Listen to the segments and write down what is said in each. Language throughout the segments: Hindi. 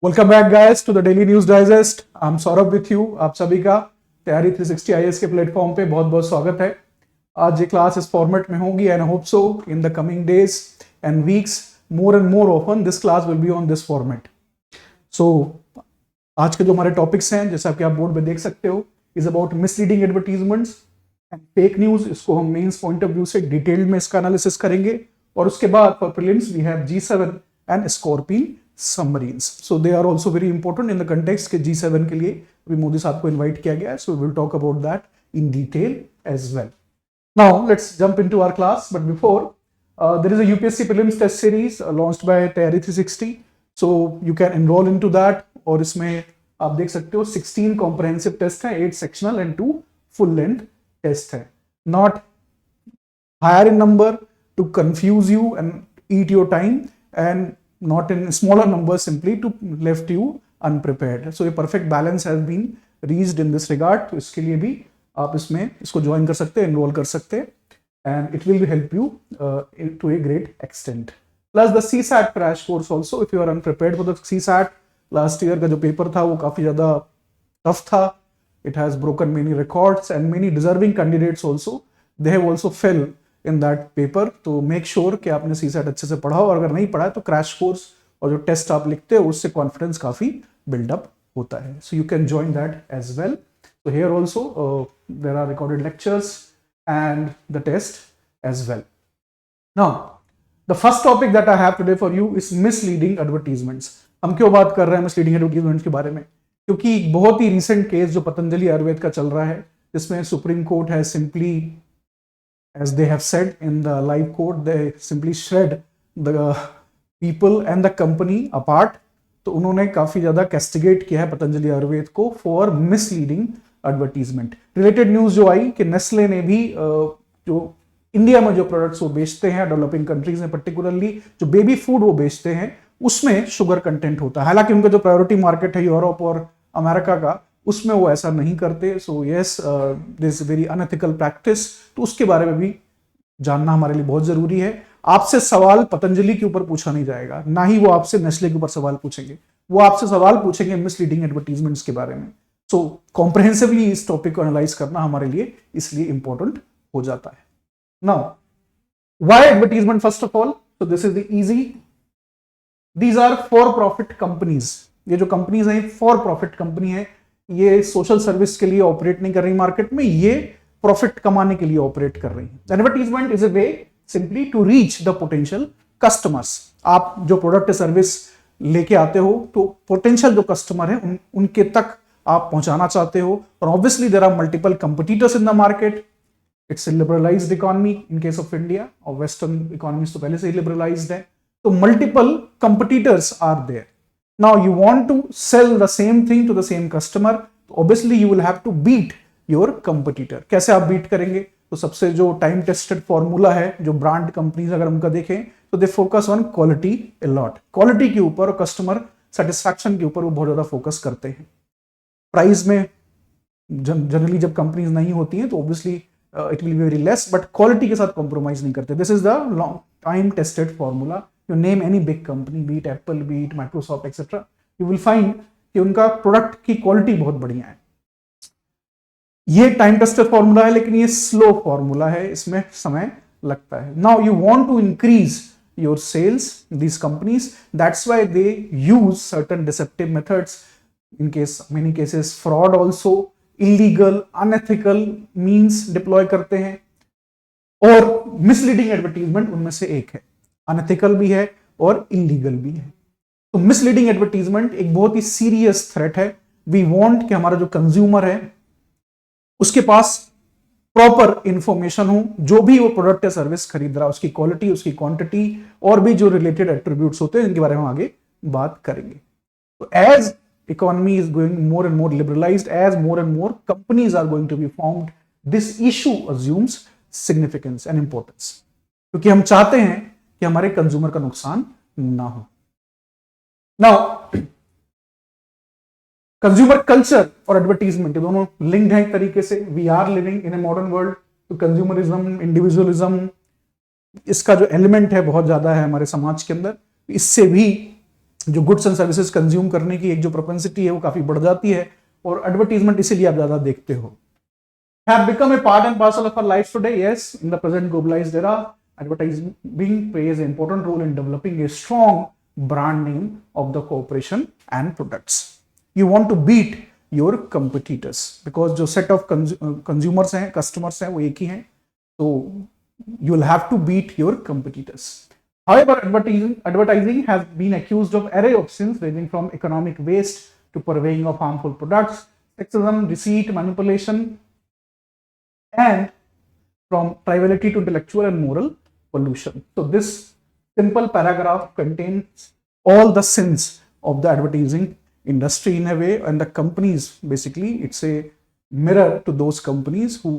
Welcome back guys to the daily news digest. I am Saurabh with you. आप सभी का तैयारी 360 आईएएस के प्लेटफॉर्म पे बहुत बहुत स्वागत है। आज ये क्लास इस फॉर्मेट में होगी and I hope so in the coming days and weeks more and more often this class will be on this format. सो आज के जो हमारे टॉपिक्स हैं, जैसा कि आप बोर्ड पे देख सकते हो, is about misleading advertisements and fake news. इसको हम मेंस पॉइंट ऑफ व्यू से डिटेल में इसका एनालिसिस करेंगे और उसके बाद for prelims we have G7 and Scorpene submarines. So they are also very important in the context के G7 के लिए अभी मोदी साहब को इन्वाइट किया गया है। So will talk about that in detail as well. Now let's jump into our class, but before there is a UPSC prelims test series launched by Tayari 360, so you can enroll into that। और इसमें आप देख सकते हो 16 comprehensive टेस्ट हैं, 8 sectional and 2 full length test हैं। Not higher in number to confuse you and eat your time, and not in smaller numbers simply to left you unprepared। So a perfect balance has been reached in this regard। तो इसके लिए भी आप इसमें इसको ज्वाइन कर सकते हैं, एनरोल कर सकते हैं, and it will help you to a great extent। Plus the CSAT crash course also, if you are unprepared for the CSAT, last year का जो पेपर था वो काफी ज्यादा टफ था। It has broken many records and many deserving candidates also, they have also fell in that paper। तो make sure कि आपने CSAT अच्छे से पढ़ा हो, और अगर नहीं पढ़ा है तो क्रैश कोर्स और जो टेस्ट आप लिखते हो उससे कॉन्फिडेंस काफी बिल्डअप होता है। So you can join that as well। So here also there are recorded lectures and the test as well। Now the first topic that I have today for you is misleading advertisements। हम क्यों बात कर रहे हैं misleading advertisements के बारे में? क्योंकि बहुत ही recent केस जो पतंजलि आयुर्वेद का चल रहा है, जिसमें supreme court has simply, as they have said in the live court, they simply shred the people and the company apart। तो उन्होंने काफी ज्यादा कैस्टिगेट किया है पतंजलि आयुर्वेद को for misleading advertisement. Related news जो आई कि नेस्ले ने भी जो इंडिया में जो प्रोडक्ट्स वो बेचते हैं, डेवलपिंग कंट्रीज में पर्टिकुलरली जो बेबी फूड वो बेचते हैं, उसमें शुगर कंटेंट होता है। हालांकि उनका जो प्रायोरिटी मार्केट है यूरोप और अमेरिका का, उसमें वो ऐसा नहीं करते। So yes, this very unethical practice. तो उसके बारे में भी जानना हमारे लिए बहुत जरूरी है। आपसे सवाल पतंजलि के ऊपर पूछा नहीं जाएगा, ना ही वो आपसे नेस्ले के ऊपर सवाल पूछेंगे। वो आपसे सवाल पूछेंगे मिसलीडिंग एडवर्टीजमेंट्स के बारे में। सो कॉम्प्रहेंसिवली इस टॉपिक को एनालाइज करना हमारे लिए इसलिए इंपॉर्टेंट हो जाता है। Now why advertisement? First of all, so this is the easy, these are for profit companies. ये जो कंपनीज हैं फॉर प्रॉफिट कंपनी है, ये सोशल सर्विस के लिए ऑपरेट नहीं कर रही मार्केट में, ये प्रॉफिट कमाने के लिए ऑपरेट कर रही है। Advertisement is a way simply to reach the potential customers. आप जो प्रोडक्ट सर्विस लेके आते हो, तो पोटेंशियल जो कस्टमर है उनके तक आप पहुंचाना चाहते हो। और obviously there are multiple competitors in the market. It's a liberalised economy in case of India, और वेस्टर्न इकोनॉमीज तो पहले से ही लिबरलाइज्ड है। तो multiple competitors are there. Now you want to sell the same thing to the same customer, तो obviously you will have to beat your competitor. कैसे आप बीट करेंगे? तो सबसे जो टाइम टेस्टेड फॉर्मूला है, जो ब्रांड कंपनीज अगर उनका देखें तो they focus on quality a lot. Quality के ऊपर और कस्टमर सेटिस्फैक्शन के ऊपर वो बहुत ज्यादा फोकस करते हैं। प्राइस में जनरली जब कंपनीज नहीं होती हैं तो obviously it will be very less, but quality के साथ कॉम्प्रोमाइज नहीं करते। This is the long time tested formula. You name any big company, be it Apple, be it Microsoft etcetera, you will find कि उनका प्रोडक्ट की क्वालिटी बहुत बढ़िया है। ये टाइम टेस्टेड फॉर्मूला है, लेकिन ये स्लो फॉर्मूला है, इसमें समय लगता है। Now you want to increase your sales, these companies, that's why they use certain deceptive methods, in case many cases fraud also, illegal unethical means deploy करते हैं, और misleading advertisement उनमें से एक है। unethical भी है और illegal भी है। तो misleading advertisement एक बहुत ही सीरियस थ्रेट है। we want कि हमारा जो कंज्यूमर है उसके पास प्रॉपर इंफॉर्मेशन हो, जो भी वो प्रोडक्ट या सर्विस खरीद रहा है, उसकी क्वालिटी, उसकी क्वांटिटी, और भी जो रिलेटेड एट्रीब्यूट्स होते हैं, इनके बारे में हम आगे बात करेंगे। तो as economy is going more and more liberalised, as more and more companies are going to be formed, this issue assumes significance and importance, क्योंकि हम चाहते हैं कि हमारे कंज्यूमर का नुकसान ना हो। नाउ कंज्यूमर कल्चर और एडवर्टीजमेंट दोनों लिंक्ड हैं एक तरीके से। We are living in a modern world, तो कंज्यूमरिज्म, इंडिविजुअलिज्म, इसका जो एलिमेंट है बहुत ज्यादा है हमारे समाज के अंदर। इससे भी जो गुड्स एंड सर्विसेज कंज्यूम करने की एक जो प्रोपेंसिटी है वो काफी बढ़ जाती है, और एडवर्टीजमेंट इसीलिए आप ज्यादा देखते हो। Have become a part and parcel of our lives today? Yes, in the present globalized era, advertising plays an important role in developing a strong brand name of the corporation and products. You want to beat your competitors because जो set of consumers हैं, customers हैं, वो एक ही हैं, तो you will have to beat your competitors. However, advertising has been accused of array of sins ranging from economic waste to purveying of harmful products, sexism, deceit, manipulation, and from triviality to intellectual and moral pollution. So this simple paragraph contains all the sins of the advertising industry in a way, and the companies, basically it's a mirror to those companies who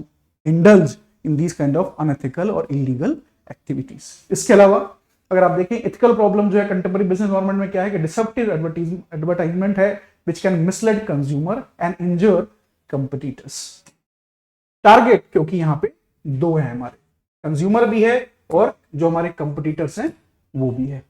indulge in these kind of unethical or illegal activities. इसके अलावा अगर आप देखें ethical problem जो है contemporary business environment में क्या है कि disruptive advertisement है which can mislead consumer and injure competitors. Target क्योंकि यहां पे दो है, हमारे कंज्यूमर भी है और जो हमारे कंपटीटर्स हैं वो भी है।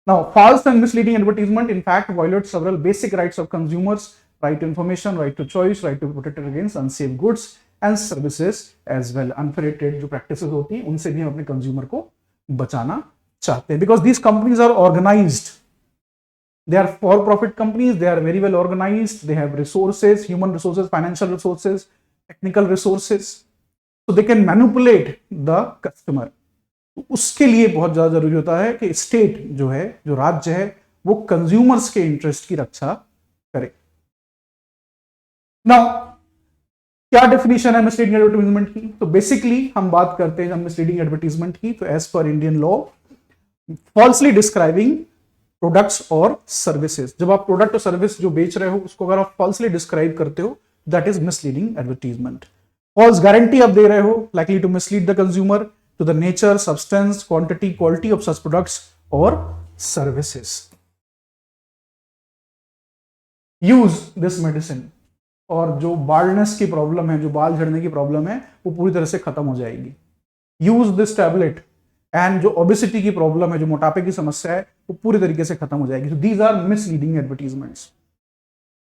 Now false and misleading advertisement in fact violate several basic rights of consumers, right to information, right to choice, right to protect against unsafe goods and services as well. Unfair trade जो प्रैक्टिसेस होती है उनसे भी हम अपने कंज्यूमर को बचाना चाहते हैं, because these companies are organised, they are for profit companies, they are very well organized, they have resources, human resources, financial resources, technical resources, so they can manipulate the customer. उसके लिए बहुत ज्यादा जरूरी होता है कि स्टेट जो है, जो राज्य है, वो कंज्यूमर्स के इंटरेस्ट की रक्षा करे। नाउ क्या डेफिनेशन है मिसलीडिंग एडवर्टाइजमेंट की? तो बेसिकली हम बात करते हैं मिसलीडिंग एडवर्टाइजमेंट की, तो as per Indian law falsely describing products और सर्विसेज। जब आप प्रोडक्ट और सर्विस जो बेच रहे हो उसको अगर आप फॉल्सली डिस्क्राइब करते हो, that is misleading advertisement. False guarantee आप दे रहे हो, likely to mislead the consumer to the nature, substance, quantity, quality of such products और सर्विसेज। यूज दिस मेडिसिन, और जो बाल्डनेस की प्रॉब्लम है, जो बाल झड़ने की प्रॉब्लम है, वो पूरी तरह से खत्म हो जाएगी। यूज दिस टैबलेट, एंड जो ओबेसिटी की प्रॉब्लम है, जो मोटापे की समस्या है, वो पूरी तरीके से खत्म हो जाएगी। These are misleading advertisements.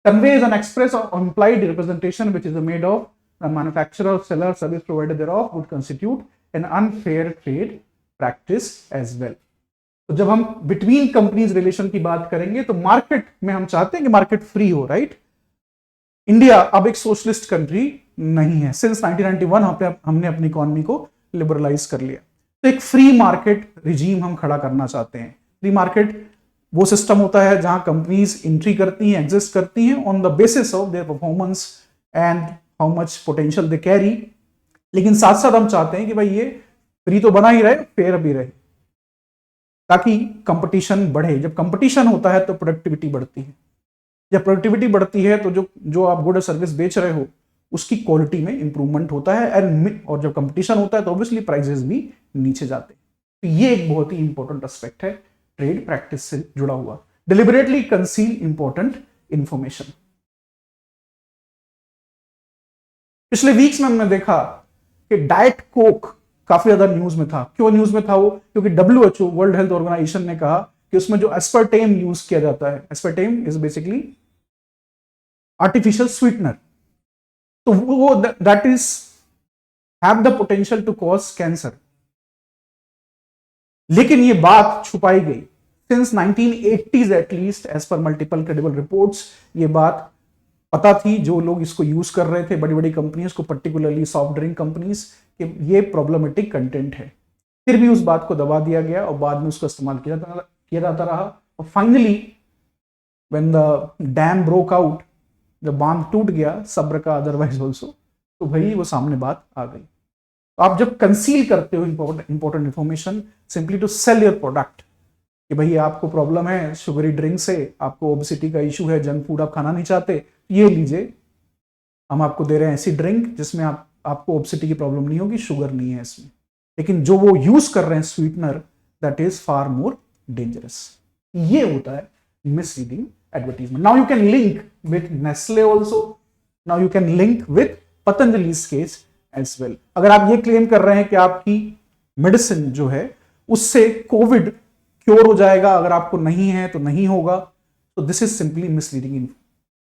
Conveys an express और implied representation which is made of the manufacturer, seller, service provider thereof would constitute an unfair trade practice as well. तो जब हम बिटवीन कंपनीज रिलेशन की बात करेंगे तो मार्केट में हम चाहते हैं कि मार्केट फ्री हो, राइट? इंडिया अब एक सोशलिस्ट कंट्री नहीं है। सिंस 1991 हमने अपनी इकोनॉमी को लिबरलाइज कर लिया, तो एक फ्री मार्केट रिजीम हम खड़ा करना चाहते हैं। फ्री मार्केट वो सिस्टम होता है जहां कंपनीज एंट्री करती हैं, एग्जिस्ट करती हैं on the basis of their performance and how much potential they carry, लेकिन साथ साथ हम चाहते हैं कि भाई ये फ्री तो बना ही रहे, फेयर भी रहे, ताकि कंपटीशन बढ़े। जब कंपटीशन होता है तो प्रोडक्टिविटी बढ़ती है, जब प्रोडक्टिविटी बढ़ती है तो जो आप गुड सर्विस बेच रहे हो उसकी क्वालिटी में इंप्रूवमेंट होता है, और जब कंपटीशन होता है तो ऑब्वियसली प्राइसेस भी नीचे जाते हैं। तो ये एक बहुत ही इंपॉर्टेंट एस्पेक्ट है ट्रेड प्रैक्टिस से जुड़ा हुआ। Deliberately conceal important information. पिछले वीक्स में हमने देखा कि डाइट कोक काफी ज्यादा न्यूज में था। क्यों न्यूज में था वो? क्योंकि WHO, वर्ल्ड हेल्थ ऑर्गेनाइजेशन ने कहा कि उसमें जो एस्पर्टेम यूज किया जाता है, aspartame is basically artificial sweetener, तो वो that is have the potential to cause cancer. लेकिन ये बात छुपाई गई। Since 1980s at least, as per multiple credible reports, ये बात पता थी जो लोग इसको यूज कर रहे थे, बड़ी बड़ी कंपनीज को, पर्टिकुलरली सॉफ्ट ड्रिंक कंपनीज, कि ये प्रॉब्लमेटिक कंटेंट है। फिर भी उस बात को दबा दिया गया और बाद में उसका इस्तेमाल किया जाता रहा, और finally when the dam broke out, जब बांध टूट गया सब्र का अदरवाइज ऑल्सो, तो भाई वो सामने बात आ गई। तो आप जब कंसील करते हो important information simply to sell your product, कि भाई आपको प्रॉब्लम है शुगरी ड्रिंक से, आपको ओबेसिटी का इशू है, जंक फूड आप खाना नहीं चाहते, ये लीजिए, हम आपको दे रहे हैं ऐसी ड्रिंक जिसमें आपको ओबेसिटी की प्रॉब्लम नहीं होगी, शुगर नहीं है इसमें। लेकिन जो वो यूज कर रहे हैं sweetener, that is far more dangerous. ये होता है misleading advertisement. Now you can link with Nestle also, now you can link with Patanjali's case as well. अगर आप ये क्लेम कर रहे हैं कि आपकी मेडिसिन जो है उससे कोविड क्योर हो जाएगा, अगर आपको नहीं है तो नहीं होगा। तो this is simply misleading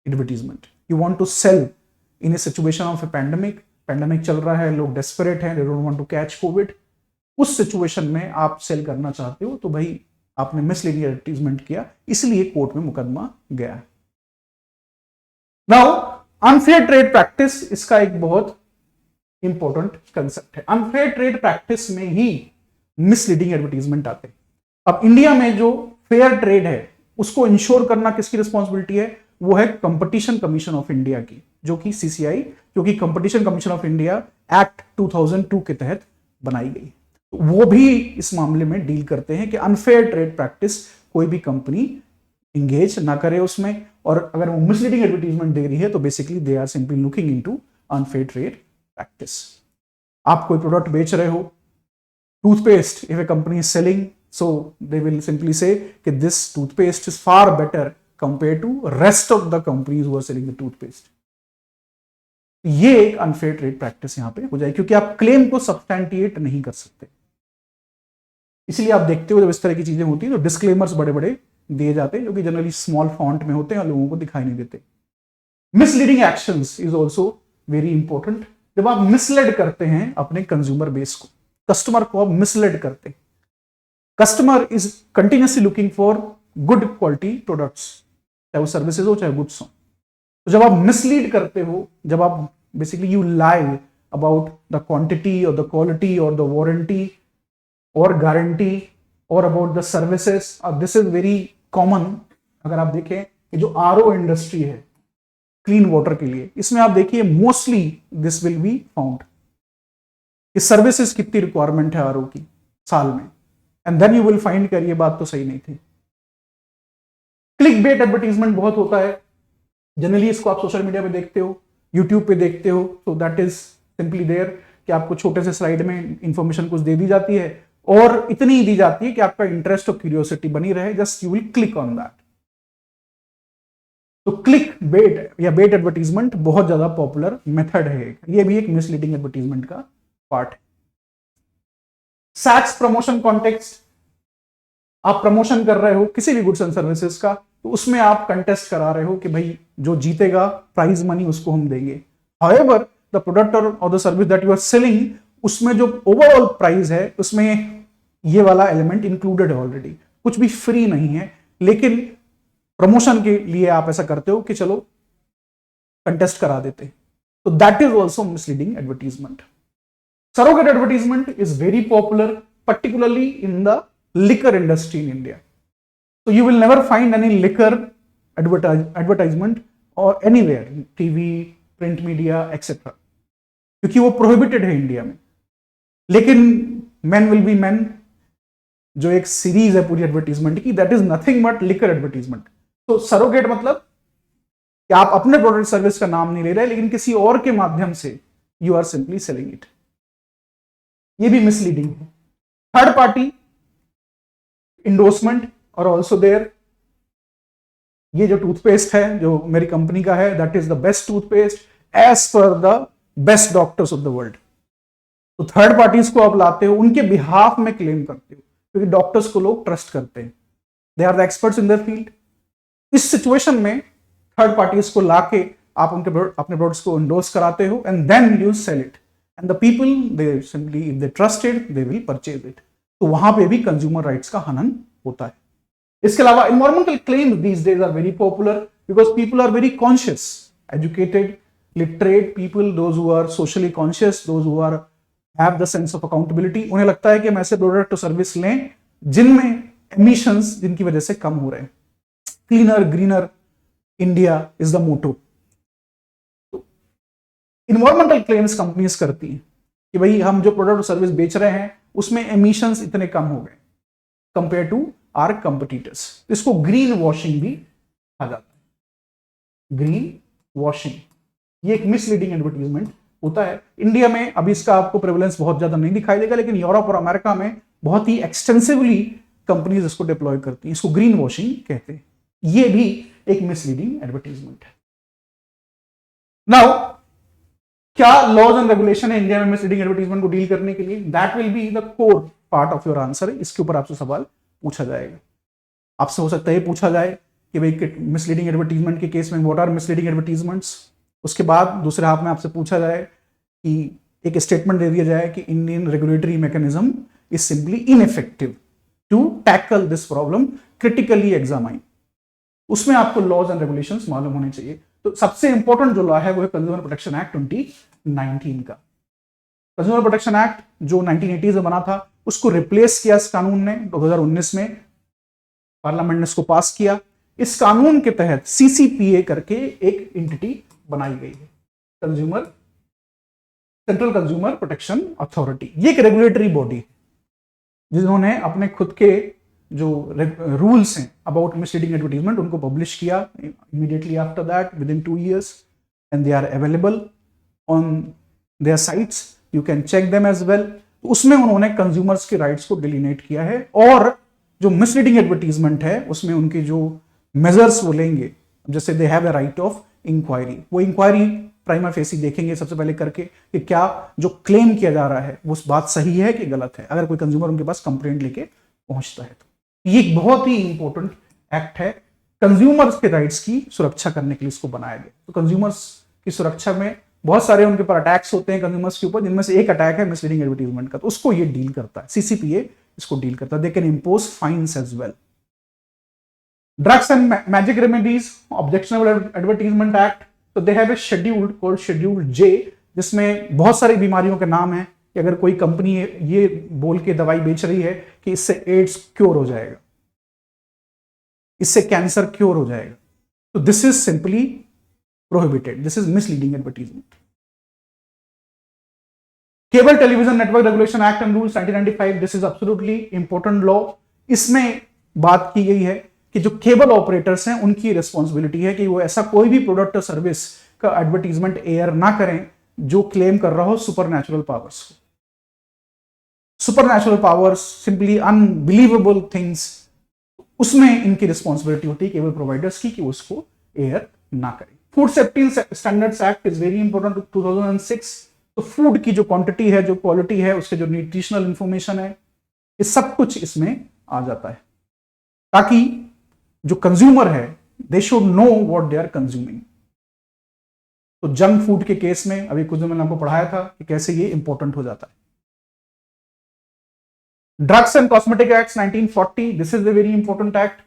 advertisement. You want to sell in a situation of a pandemic चल रहा है, लोग डेस्परेट हैं, they don't want to catch Covid. उस सिचुएशन में आप सेल करना चाहते हो, तो भाई आपने मिसलीडिंग एडवर्टीजमेंट किया, इसलिए कोर्ट में मुकदमा गया। नाउ अनफेयर ट्रेड प्रैक्टिस, इसका एक बहुत इंपॉर्टेंट कंसेप्ट है। अनफेयर ट्रेड प्रैक्टिस में ही मिसलीडिंग एडवर्टीजमेंट आते हैं। अब इंडिया में जो फेयर ट्रेड है उसको इंश्योर करना किसकी रिस्पॉन्सिबिलिटी है? वो है कंपटीशन कमीशन ऑफ इंडिया की, जो कि सीसीआई, जो कि competition commission of India act 2002 के तहत बनाई गई। वो भी इस मामले में डील करते हैं कि अनफेयर ट्रेड प्रैक्टिस कोई भी कंपनी इंगेज ना करे उसमें, और अगर वो मिसलीडिंग एडवर्टीजमेंट दे रही है तो basically they are simply looking into unfair trade practice. आप कोई प्रोडक्ट बेच रहे हो, toothpaste, if a company is selling, so they will simply say that this toothpaste is far better compared to rest of the companies who are selling the toothpaste. ये एक अनफेयर ट्रेड प्रैक्टिस यहां पे हो जाए, क्योंकि आप क्लेम को सब्सटेंटिएट नहीं कर सकते। इसलिए आप देखते हो जब इस तरह की चीजें होती हैं तो डिस्क्लेमर्स बड़े बड़े दिए जाते हैं, जो कि जनरली स्मॉल फॉन्ट में होते हैं और लोगों को दिखाई नहीं देते। Misleading actions is also very important. जब आप मिसलेड करते हैं अपने कंज्यूमर बेस को, कस्टमर को आप मिसलेड करते हैं, customer is continuously looking for good quality products, चाहे वो सर्विसेज हो चाहे गुड्स हो। तो जब आप मिसलीड करते हो, जब आप basically you lie about the quantity और द क्वालिटी और द वारंटी और गारंटी और about the services, this is very common. अगर आप देखें कि जो आरओ इंडस्ट्री है क्लीन वाटर के लिए, इसमें आप देखिए mostly this will be found कि सर्विसेज कितनी रिक्वायरमेंट है आरओ की साल में, and then you will find कि ये बात तो सही नहीं थी। क्लिक बेट एडवर्टीजमेंट बहुत होता है, जनरली इसको आप सोशल मीडिया पे देखते हो, यूट्यूब पे देखते हो, तो दैट इज सिंपली देयर कि आपको छोटे से स्लाइड में इंफॉर्मेशन कुछ दे दी जाती है और इतनी दी जाती है कि आपका इंटरेस्ट और क्यूरियोसिटी बनी रहे, just you will click on that. तो क्लिक बेट या बेट एडवर्टीजमेंट बहुत ज्यादा पॉपुलर मेथड है, ये भी एक मिसलीडिंग एडवर्टीजमेंट का पार्ट है। सैट्स प्रमोशन कॉन्टेक्स्ट, आप प्रमोशन कर रहे हो किसी भी गुड्स एंड सर्विसेज का, तो उसमें आप कंटेस्ट करा रहे हो कि भाई जो जीतेगा प्राइज मनी उसको हम देंगे। हाउएवर द प्रोडक्ट और the service that you are selling, उसमें जो ओवरऑल प्राइस है उसमें ये वाला एलिमेंट इंक्लूडेड है ऑलरेडी, कुछ भी फ्री नहीं है, लेकिन प्रमोशन के लिए आप ऐसा करते हो कि चलो कंटेस्ट करा देते, तो that is also misleading advertisement. Surrogate advertisement is very popular, particularly in the liquor industry in India. So you will never find any liquor advertisement or anywhere, TV, print media, etc. क्योंकि वो prohibited है इंडिया में। लेकिन Men Will Be Men जो एक सीरीज है पूरी एडवर्टीजमेंट की, that is nothing but liquor advertisement. तो सरोगेट मतलब कि आप अपने प्रोडक्ट सर्विस का नाम नहीं ले रहे, लेकिन किसी और के माध्यम से you are simply selling it, ये भी मिसलीडिंग है। थर्ड पार्टी इंडोर्समेंट और ऑल्सो देयर, ये जो टूथपेस्ट है जो मेरी कंपनी का है, that is the best toothpaste as per the best doctors of the world. तो थर्ड पार्टीज को आप लाते हो, उनके बिहाफ में क्लेम करते हो, क्योंकि डॉक्टर्स को लोग ट्रस्ट करते हैं, they are the experts in their field. इस सिचुएशन में थर्ड पार्टीज को लाके आप उनके अपने प्रोडक्ट्स को इंडोर्स कराते हो, and then you sell it, and the people they simply if they trust it they will purchase it। तो वहां पे भी कंज्यूमर राइट्स का हनन होता है। इसके अलावा environmental claims these days are very popular because people are very conscious, educated, literate people, those who are socially conscious, those who are have the sense of accountability। उन्हें लगता है कि हम ऐसे प्रोडक्ट और सर्विस लें जिनमें emissions जिनकी वजह से कम हो रहे हैं। Cleaner greener India is the motto. Environmental claims companies करती हैं कि भाई हम जो प्रोडक्ट और सर्विस बेच रहे हैं उसमें एमिशंस इतने कम हो गए कंपेयर टू आर कंपिटिटर्स। इसको ग्रीन वॉशिंग भी कहा जाता है। ग्रीन वॉशिंग ये एक मिसलीडिंग एडवर्टीजमेंट होता है। इंडिया में अभी इसका आपको प्रेवलेंस बहुत ज्यादा नहीं दिखाई देगा, लेकिन यूरोप और अमेरिका में बहुत ही एक्सटेंसिवली कंपनीज इसको डिप्लॉय करती हैं, इसको ग्रीन वॉशिंग कहते हैं। ये भी एक मिसलीडिंग एडवर्टीजमेंट है। नाउ क्या लॉज एंड रेगुलेशन है इंडिया में मिसलीडिंग एडवर्टीजमेंट को डील करने के लिए? That will be the core part of your answer. इसके ऊपर आपसे सवाल पूछा जाएगा। आपसे हो सकता है ये पूछा जाए कि भाई मिसलीडिंग एडवर्टीजमेंट के केस में व्हाट आर मिसलीडिंग एडवर्टीजमेंट्स। उसके बाद दूसरे हाफ में आपसे पूछा जाए कि एक स्टेटमेंट दे दिया जाए कि Indian regulatory mechanism is simply ineffective to tackle this problem critically examine. उसमें आपको लॉज एंड रेगुलेशंस मालूम होने चाहिए। तो सबसे इंपॉर्टेंट जो लॉ है वो है कंज्यूमर प्रोटेक्शन एक्ट 2019 का। कंज्यूमर प्रोटेक्शन एक्ट जो 1980 में बना था उसको रिप्लेस किया इस कानून ने 2019 में, पार्लियामेंट ने इसको पास किया। इस कानून के तहत सीसीपीए करके एक एंटिटी बनाई गई है, consumer central consumer protection authority. ये एक रेगुलेटरी बॉडी जिन्होंने अपने खुद के जो रूल्स हैं अबाउट मिसलीडिंग एडवर्टीजमेंट उनको पब्लिश किया immediately after that within 2 years and they are available on their sites, you can check them as well. उसमें उन्होंने कंज्यूमर्स के राइट्स को डिलिनेट किया है और जो मिसलीडिंग एडवर्टीजमेंट है उसमें उनके जो मेजर्स वो लेंगे, जैसे they have a right of inquiry, वो इंक्वायरी प्राइमा फेसी देखेंगे सबसे पहले करके कि क्या जो क्लेम किया जा रहा है वो उस बात सही है कि गलत है, अगर कोई कंज्यूमर उनके पास कंप्लेंट लेके पहुंचता है तो। ये एक बहुत ही इंपॉर्टेंट एक्ट है, कंज्यूमर्स के राइट्स की सुरक्षा करने के लिए इसको बनाया गया। तो कंज्यूमर्स की सुरक्षा में बहुत सारे उनके ऊपर अटैक्स होते हैं कंज्यूमर्स के ऊपर, जिनमें से एक अटैक है मिसलीडिंग एडवर्टीजमेंट का, तो उसको ये डील करता है, सीसीपीए इसको डील करता है। They can impose fines as well. Drugs and magic remedies objectionable advertisement act, तो they have a schedule called schedule J, जिसमें बहुत सारी बीमारियों के नाम है कि अगर कोई कंपनी ये बोल के दवाई बेच रही है कि इससे एड्स क्योर हो जाएगा, इससे कैंसर क्योर हो जाएगा, तो this is simply prohibited, this is misleading advertisement. Cable television network regulation act and rules 1995, this is absolutely important law. इसमें बात की गई है कि जो केबल ऑपरेटर्स हैं उनकी रिस्पॉन्सिबिलिटी है कि वो ऐसा कोई भी प्रोडक्ट और सर्विस का एडवर्टीजमेंट एयर ना करें जो क्लेम कर रहा हो सुपरनैचुरल पावर्स को। Supernatural powers, simply unbelievable things, उसमें इनकी रिस्पॉन्सिबिलिटी होती है केबल प्रोवाइडर्स की कि उसको एयर ना करें। Food safety standards act is very important 2006। तो फूड की जो क्वांटिटी है, जो क्वालिटी है, उसके जो न्यूट्रिशनल इंफॉर्मेशन है, ये सब कुछ इसमें आ जाता है ताकि जो कंज्यूमर है they should know what they are consuming. तो जंक फूड के केस में अभी कुछ दिन मैंने आपको पढ़ाया था कि कैसे ये इंपॉर्टेंट हो जाता है। Drugs and cosmetic act 1940, this is the very important act.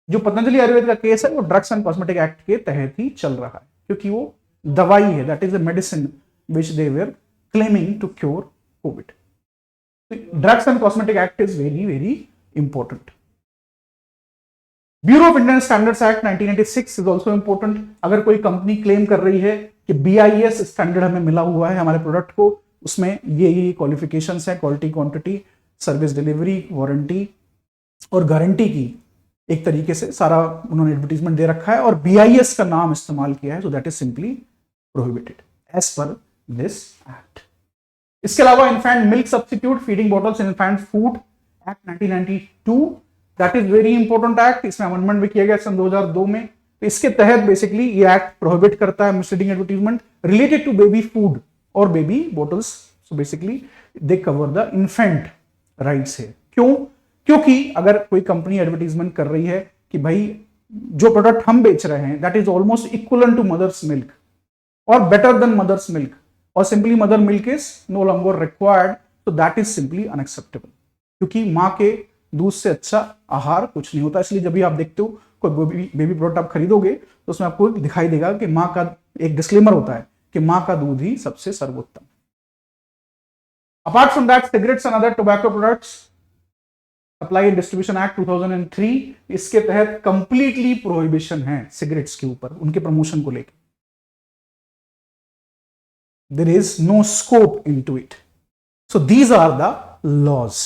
जो पतंजलि आयुर्वेद का केस है वो ड्रग्स एंड कॉस्मेटिक एक्ट के तहत ही चल रहा है क्योंकि वो दवाई है, that is a medicine which they were claiming to cure COVID. Drugs and cosmetic act is very very important. Bureau of Indian standards act 1996 is also important. अगर कोई कंपनी क्लेम कर रही है कि BIS स्टैंडर्ड हमें मिला हुआ है हमारे प्रोडक्ट को, उसमें ये क्वालिफिकेशंस है, quality, quantity, service delivery, warranty और गारंटी की एक तरीके से सारा उन्होंने एडवर्टीजमेंट दे रखा है और BIS का नाम इस्तेमाल किया है, so that is simply prohibited as per this act. इसके अलावा infant milk substitute feeding bottles in infant food act 1992, that is very important act. इसमें अमेंडमेंट भी किया गया सन 2002 में। तो इसके तहत बेसिकली ये एक्ट प्रोहिबिट करता है misleading advertisement related to baby food और baby bottles. So basically they cover the infant rights है। क्यों? क्योंकि अगर कोई कंपनी एडवर्टीजमेंट कर रही है कि भाई जो प्रोडक्ट हम बेच रहे हैं that is almost equal to mother's milk और बेटर देन मदर्स मिल्क और simply mother milk is no longer required, तो दैट इज सिंपली अनएक्सेप्टेबल क्योंकि माँ के दूध से अच्छा आहार कुछ नहीं होता। इसलिए जब भी आप देखते हो कोई बेबी प्रोडक्ट आप खरीदोगे तो उसमें आपको दिखाई देगा कि माँ का एक डिस्क्लेमर होता है कि माँ का दूध ही सबसे सर्वोत्तम। Apart from that cigarettes and other tobacco products supply and distribution act 2003, इसके तहत कंप्लीटली प्रोहिबिशन है सिगरेट्स के ऊपर, उनके प्रमोशन को लेकर। There is no scope into it. So these are the laws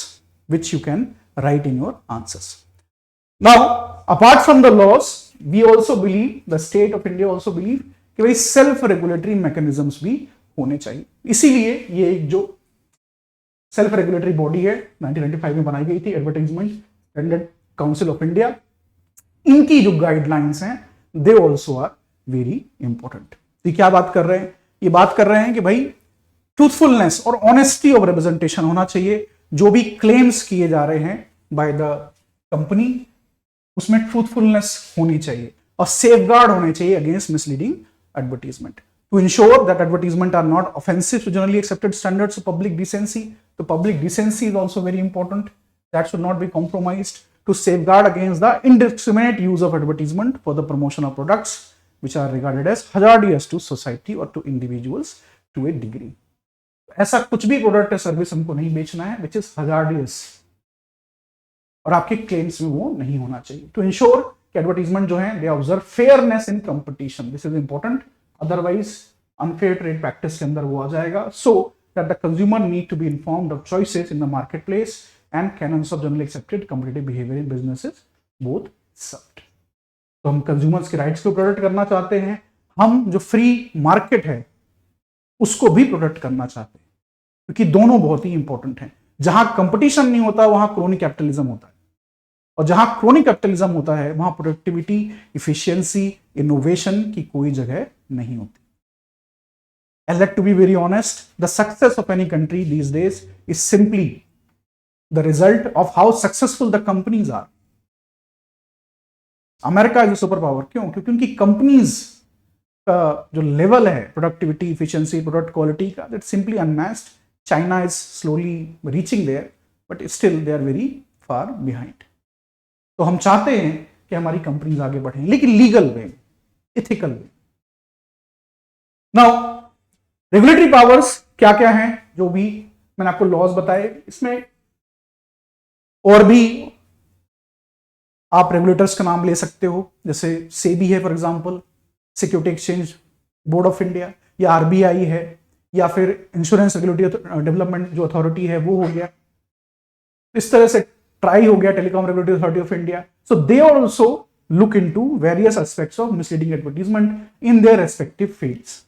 which you can write in your answers. Now, apart from the laws, we also believe, the state of India also believe कि भाई सेल्फ रेगुलेटरी मैकेनिज्म्स भी होने चाहिए। इसीलिए ये एक जो सेल्फ रेगुलेटरी बॉडी है 1995 में बनाई गई थी, advertisement standard council of India, इनकी जो गाइडलाइंस हैं they also are very important. तो क्या बात कर रहे हैं? ये बात कर रहे हैं कि भाई ट्रूथफुलनेस और ऑनेस्टी ऑफ रिप्रेजेंटेशन होना चाहिए। जो भी क्लेम्स किए जा रहे हैं बाय द कंपनी, उसमें ट्रूथफुलनेस होनी चाहिए और सेफगार्ड होने चाहिए against misleading advertisement to ensure that advertisement are not offensive to generally accepted standards of public decency. So public decency is also very important. That should not be compromised. To safeguard against the indiscriminate use of advertisement for the promotion of products which are regarded as hazardous to society or to individuals to a degree. ऐसा कुछ भी प्रोडक्ट या सर्विस हमको नहीं बेचना है which is hazardous और आपके क्लेम्स में वो नहीं होना चाहिए. To ensure कि एडवर्टीजमेंट जो है they observe fairness in competition. This is important. Otherwise unfair trade practice के अंदर वो आ जाएगा. So that the consumer need to be informed of choices in the market place and canons of generally accepted competitive behaviour in businesses both served. तो हम कंज्यूमर्स के राइट्स को प्रोटेक्ट करना चाहते हैं, हम जो फ्री मार्केट है उसको भी प्रोटेक्ट करना चाहते हैं, क्योंकि दोनों बहुत ही इंपॉर्टेंट हैं. जहां कंपटीशन नहीं होता वहां क्रोनी कैपिटलिज्म होता है, और जहां क्रोनिक कैपिटलिज्म होता है वहां प्रोडक्टिविटी, इफिशियंसी, इनोवेशन की कोई जगह नहीं होती. And let to be very honest, the success of any country these days is simply the result of how successful the companies are. America is super power. क्यों? क्योंकि उनकी कंपनीज का जो लेवल है प्रोडक्टिविटी, इफिशियंसी, प्रोडक्ट क्वालिटी का, that simply unmatched. China is slowly reaching there, but still they are very far behind. तो हम चाहते हैं कि हमारी कंपनीज आगे बढ़ें, लेकिन लीगल वे, इथिकल वे. नाउ रेगुलेटरी पावर्स क्या क्या हैं, जो भी मैंने आपको लॉज बताए, इसमें और भी आप रेगुलेटर्स का नाम ले सकते हो. जैसे सेबी है for example, security exchange board of India, या आरबीआई है, या फिर इंश्योरेंस रेगुलेटरी डेवलपमेंट जो अथॉरिटी है वो हो गया. इस तरह से ट्राई हो गया, telecom regulatory authority of India. So they also look into various aspects of misleading advertisement in their respective fields.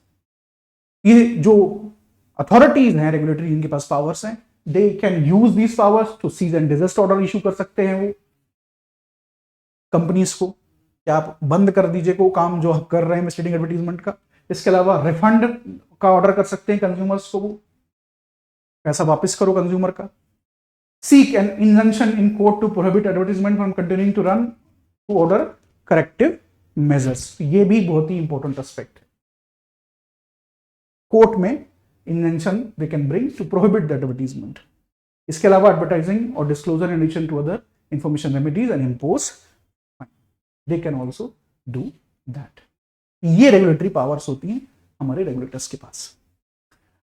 ये जो अथॉरिटीज हैं रेगुलेटरी, इनके पास पावर्स हैं, they can use these powers to cease and desist order issue कर सकते हैं वो कंपनीज को, क्या आप बंद कर दीजिए को काम जो आप कर रहे हैं मिसलीडिंग एडवर्टीजमेंट का. इसके अलावा रिफंड का ऑर्डर कर सकते हैं कंज्यूमर्स को, वो पैसा वापस करो कंज्यूमर का. Seek an injunction in court to prohibit advertisement from continuing to run, to order corrective measures. ये भी बहुत ही इंपॉर्टेंट एस्पेक्ट है. कोर्ट में injunction they can bring to prohibit the advertisement. इसके अलावा एडवर्टाइजिंग और disclosure in addition to other information remedies and impose, they can also do that. ये रेगुलेटरी पावर्स होती हैं हमारे रेगुलेटर्स के पास.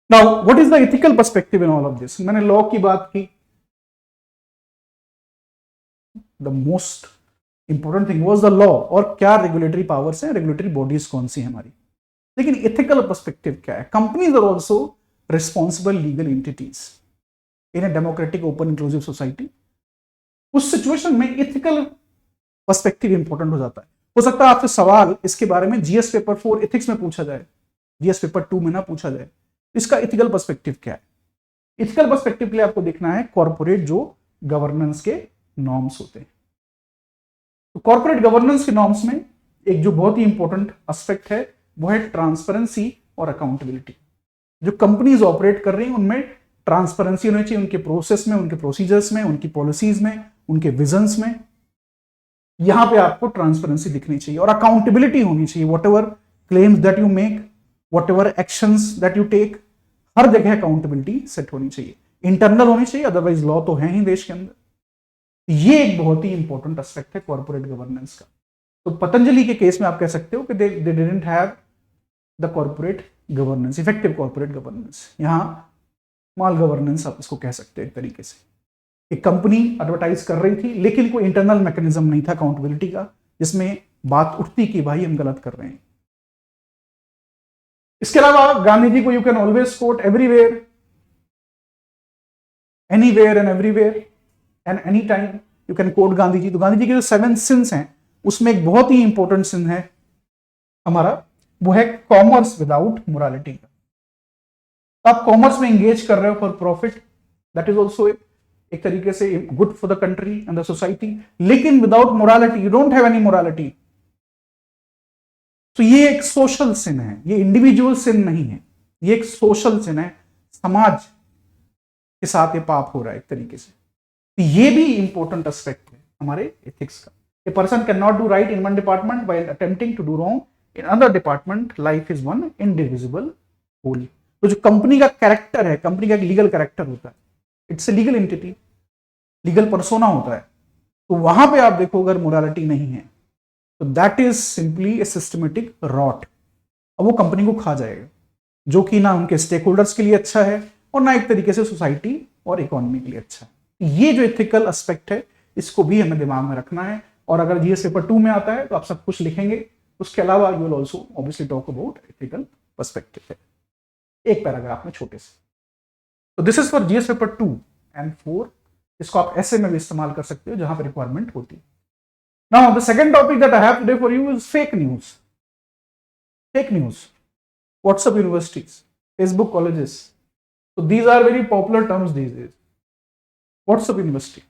Now what is the ethical perspective in all of this. मैंने लॉ की बात की, the most important thing was the law, और क्या रेगुलेटरी पावर्स हैं, रेगुलेटरी बॉडीज कौन सी है हमारी. लेकिन एथिकल पर्सपेक्टिव क्या है. Companies are also responsible legal entities in a democratic open inclusive society. उस सिचुएशन में एथिकल पर्सपेक्टिव इंपॉर्टेंट हो जाता है. हो सकता है आपसे सवाल इसके बारे में जीएस पेपर 4 एथिक्स में पूछा जाए, जीएस पेपर 2 में ना पूछा जाए. इसका एथिकल पर्सपेक्टिव क्या है. एथिकल पर्सपेक्टिव के लिए आपको देखना है कॉर्पोरेट जो गवर्नेंस के नॉर्म्स होते हैं. तो कॉर्पोरेट गवर्नेंस के नॉर्म्स में एक जो बहुत ही इंपॉर्टेंट एस्पेक्ट है वो है ट्रांसपेरेंसी और अकाउंटेबिलिटी. जो कंपनीज ऑपरेट कर रही हैं उनमें ट्रांसपेरेंसी होनी चाहिए, उनके प्रोसेस में, उनके प्रोसीजर्स में, उनकी पॉलिसीज में, उनके विजन्स में. यहां पे आपको ट्रांसपेरेंसी दिखनी चाहिए और अकाउंटेबिलिटी होनी चाहिए. Whatever claims that you make, whatever actions that you take, हर जगह अकाउंटेबिलिटी सेट होनी चाहिए. इंटरनल होनी चाहिए, अदरवाइज लॉ तो है ही देश के अंदर. ये एक बहुत ही इंपॉर्टेंट एस्पेक्ट है कॉर्पोरेट गवर्नेंस का. तो पतंजलि के केस में आप कह सकते हो कि they didn't have the corporate governance, effective corporate governance. यहां माल गवर्नेंस आप इसको कह सकते हैं एक तरीके से. एक कंपनी एडवर्टाइज कर रही थी लेकिन कोई इंटरनल मैकेनिज्म नहीं था अकाउंटेबिलिटी का, जिसमें बात उठती कि भाई हम गलत कर रहे हैं. इसके अलावा गांधी जी को you can always quote everywhere, anywhere and everywhere and any time you can quote Gandhi ji. तो गांधी जी के जो 7 सिंस हैं उसमें एक बहुत ही इंपॉर्टेंट सिन है हमारा, वो है कॉमर्स विदाउट मोरालिटी का. आप कॉमर्स में एंगेज कर रहे हो for profit, that is also एक तरीके से good for the country and the society, लेकिन without morality, you don't have any morality. तो ये एक सोशल सिन है, ये इंडिविजुअल सिन नहीं है, ये एक सोशल सिन है. समाज के साथ ये पाप हो रहा है एक तरीके से. तो ये भी इंपॉर्टेंट एस्पेक्ट है हमारे एथिक्स का. A person can not do right in one department while attempting to do wrong in other department. Life is one indivisible whole. तो जो कंपनी का कैरेक्टर है, कंपनी का एक लीगल कैरेक्टर होता है, it's a legal entity, legal persona होता है. तो वहां पे आप देखो अगर मोरालिटी नहीं है तो that is simply a systematic rot. अब वो कंपनी को खा जाएगा, जो कि ना उनके स्टेक होल्डर्स के लिए अच्छा है और ना एक तरीके से सोसाइटी और इकोनॉमी के लिए अच्छा है. ये जो एथिकल एस्पेक्ट है इसको भी हमें दिमाग में रखना है. और अगर जीएस पेपर 2 में आता है तो आप सब कुछ लिखेंगे. उसके अलावा you will also obviously talk about ethical perspective है एक पैराग्राफ में छोटे से. तो this is for GS paper 2 and 4. इसको आप ऐसे में भी इस्तेमाल कर सकते हो जहां पर रिक्वायरमेंट होती है. Now the second topic that I have today for you is fake news. Fake news, WhatsApp universities, Facebook colleges. तो these are very popular terms these days. WhatsApp university,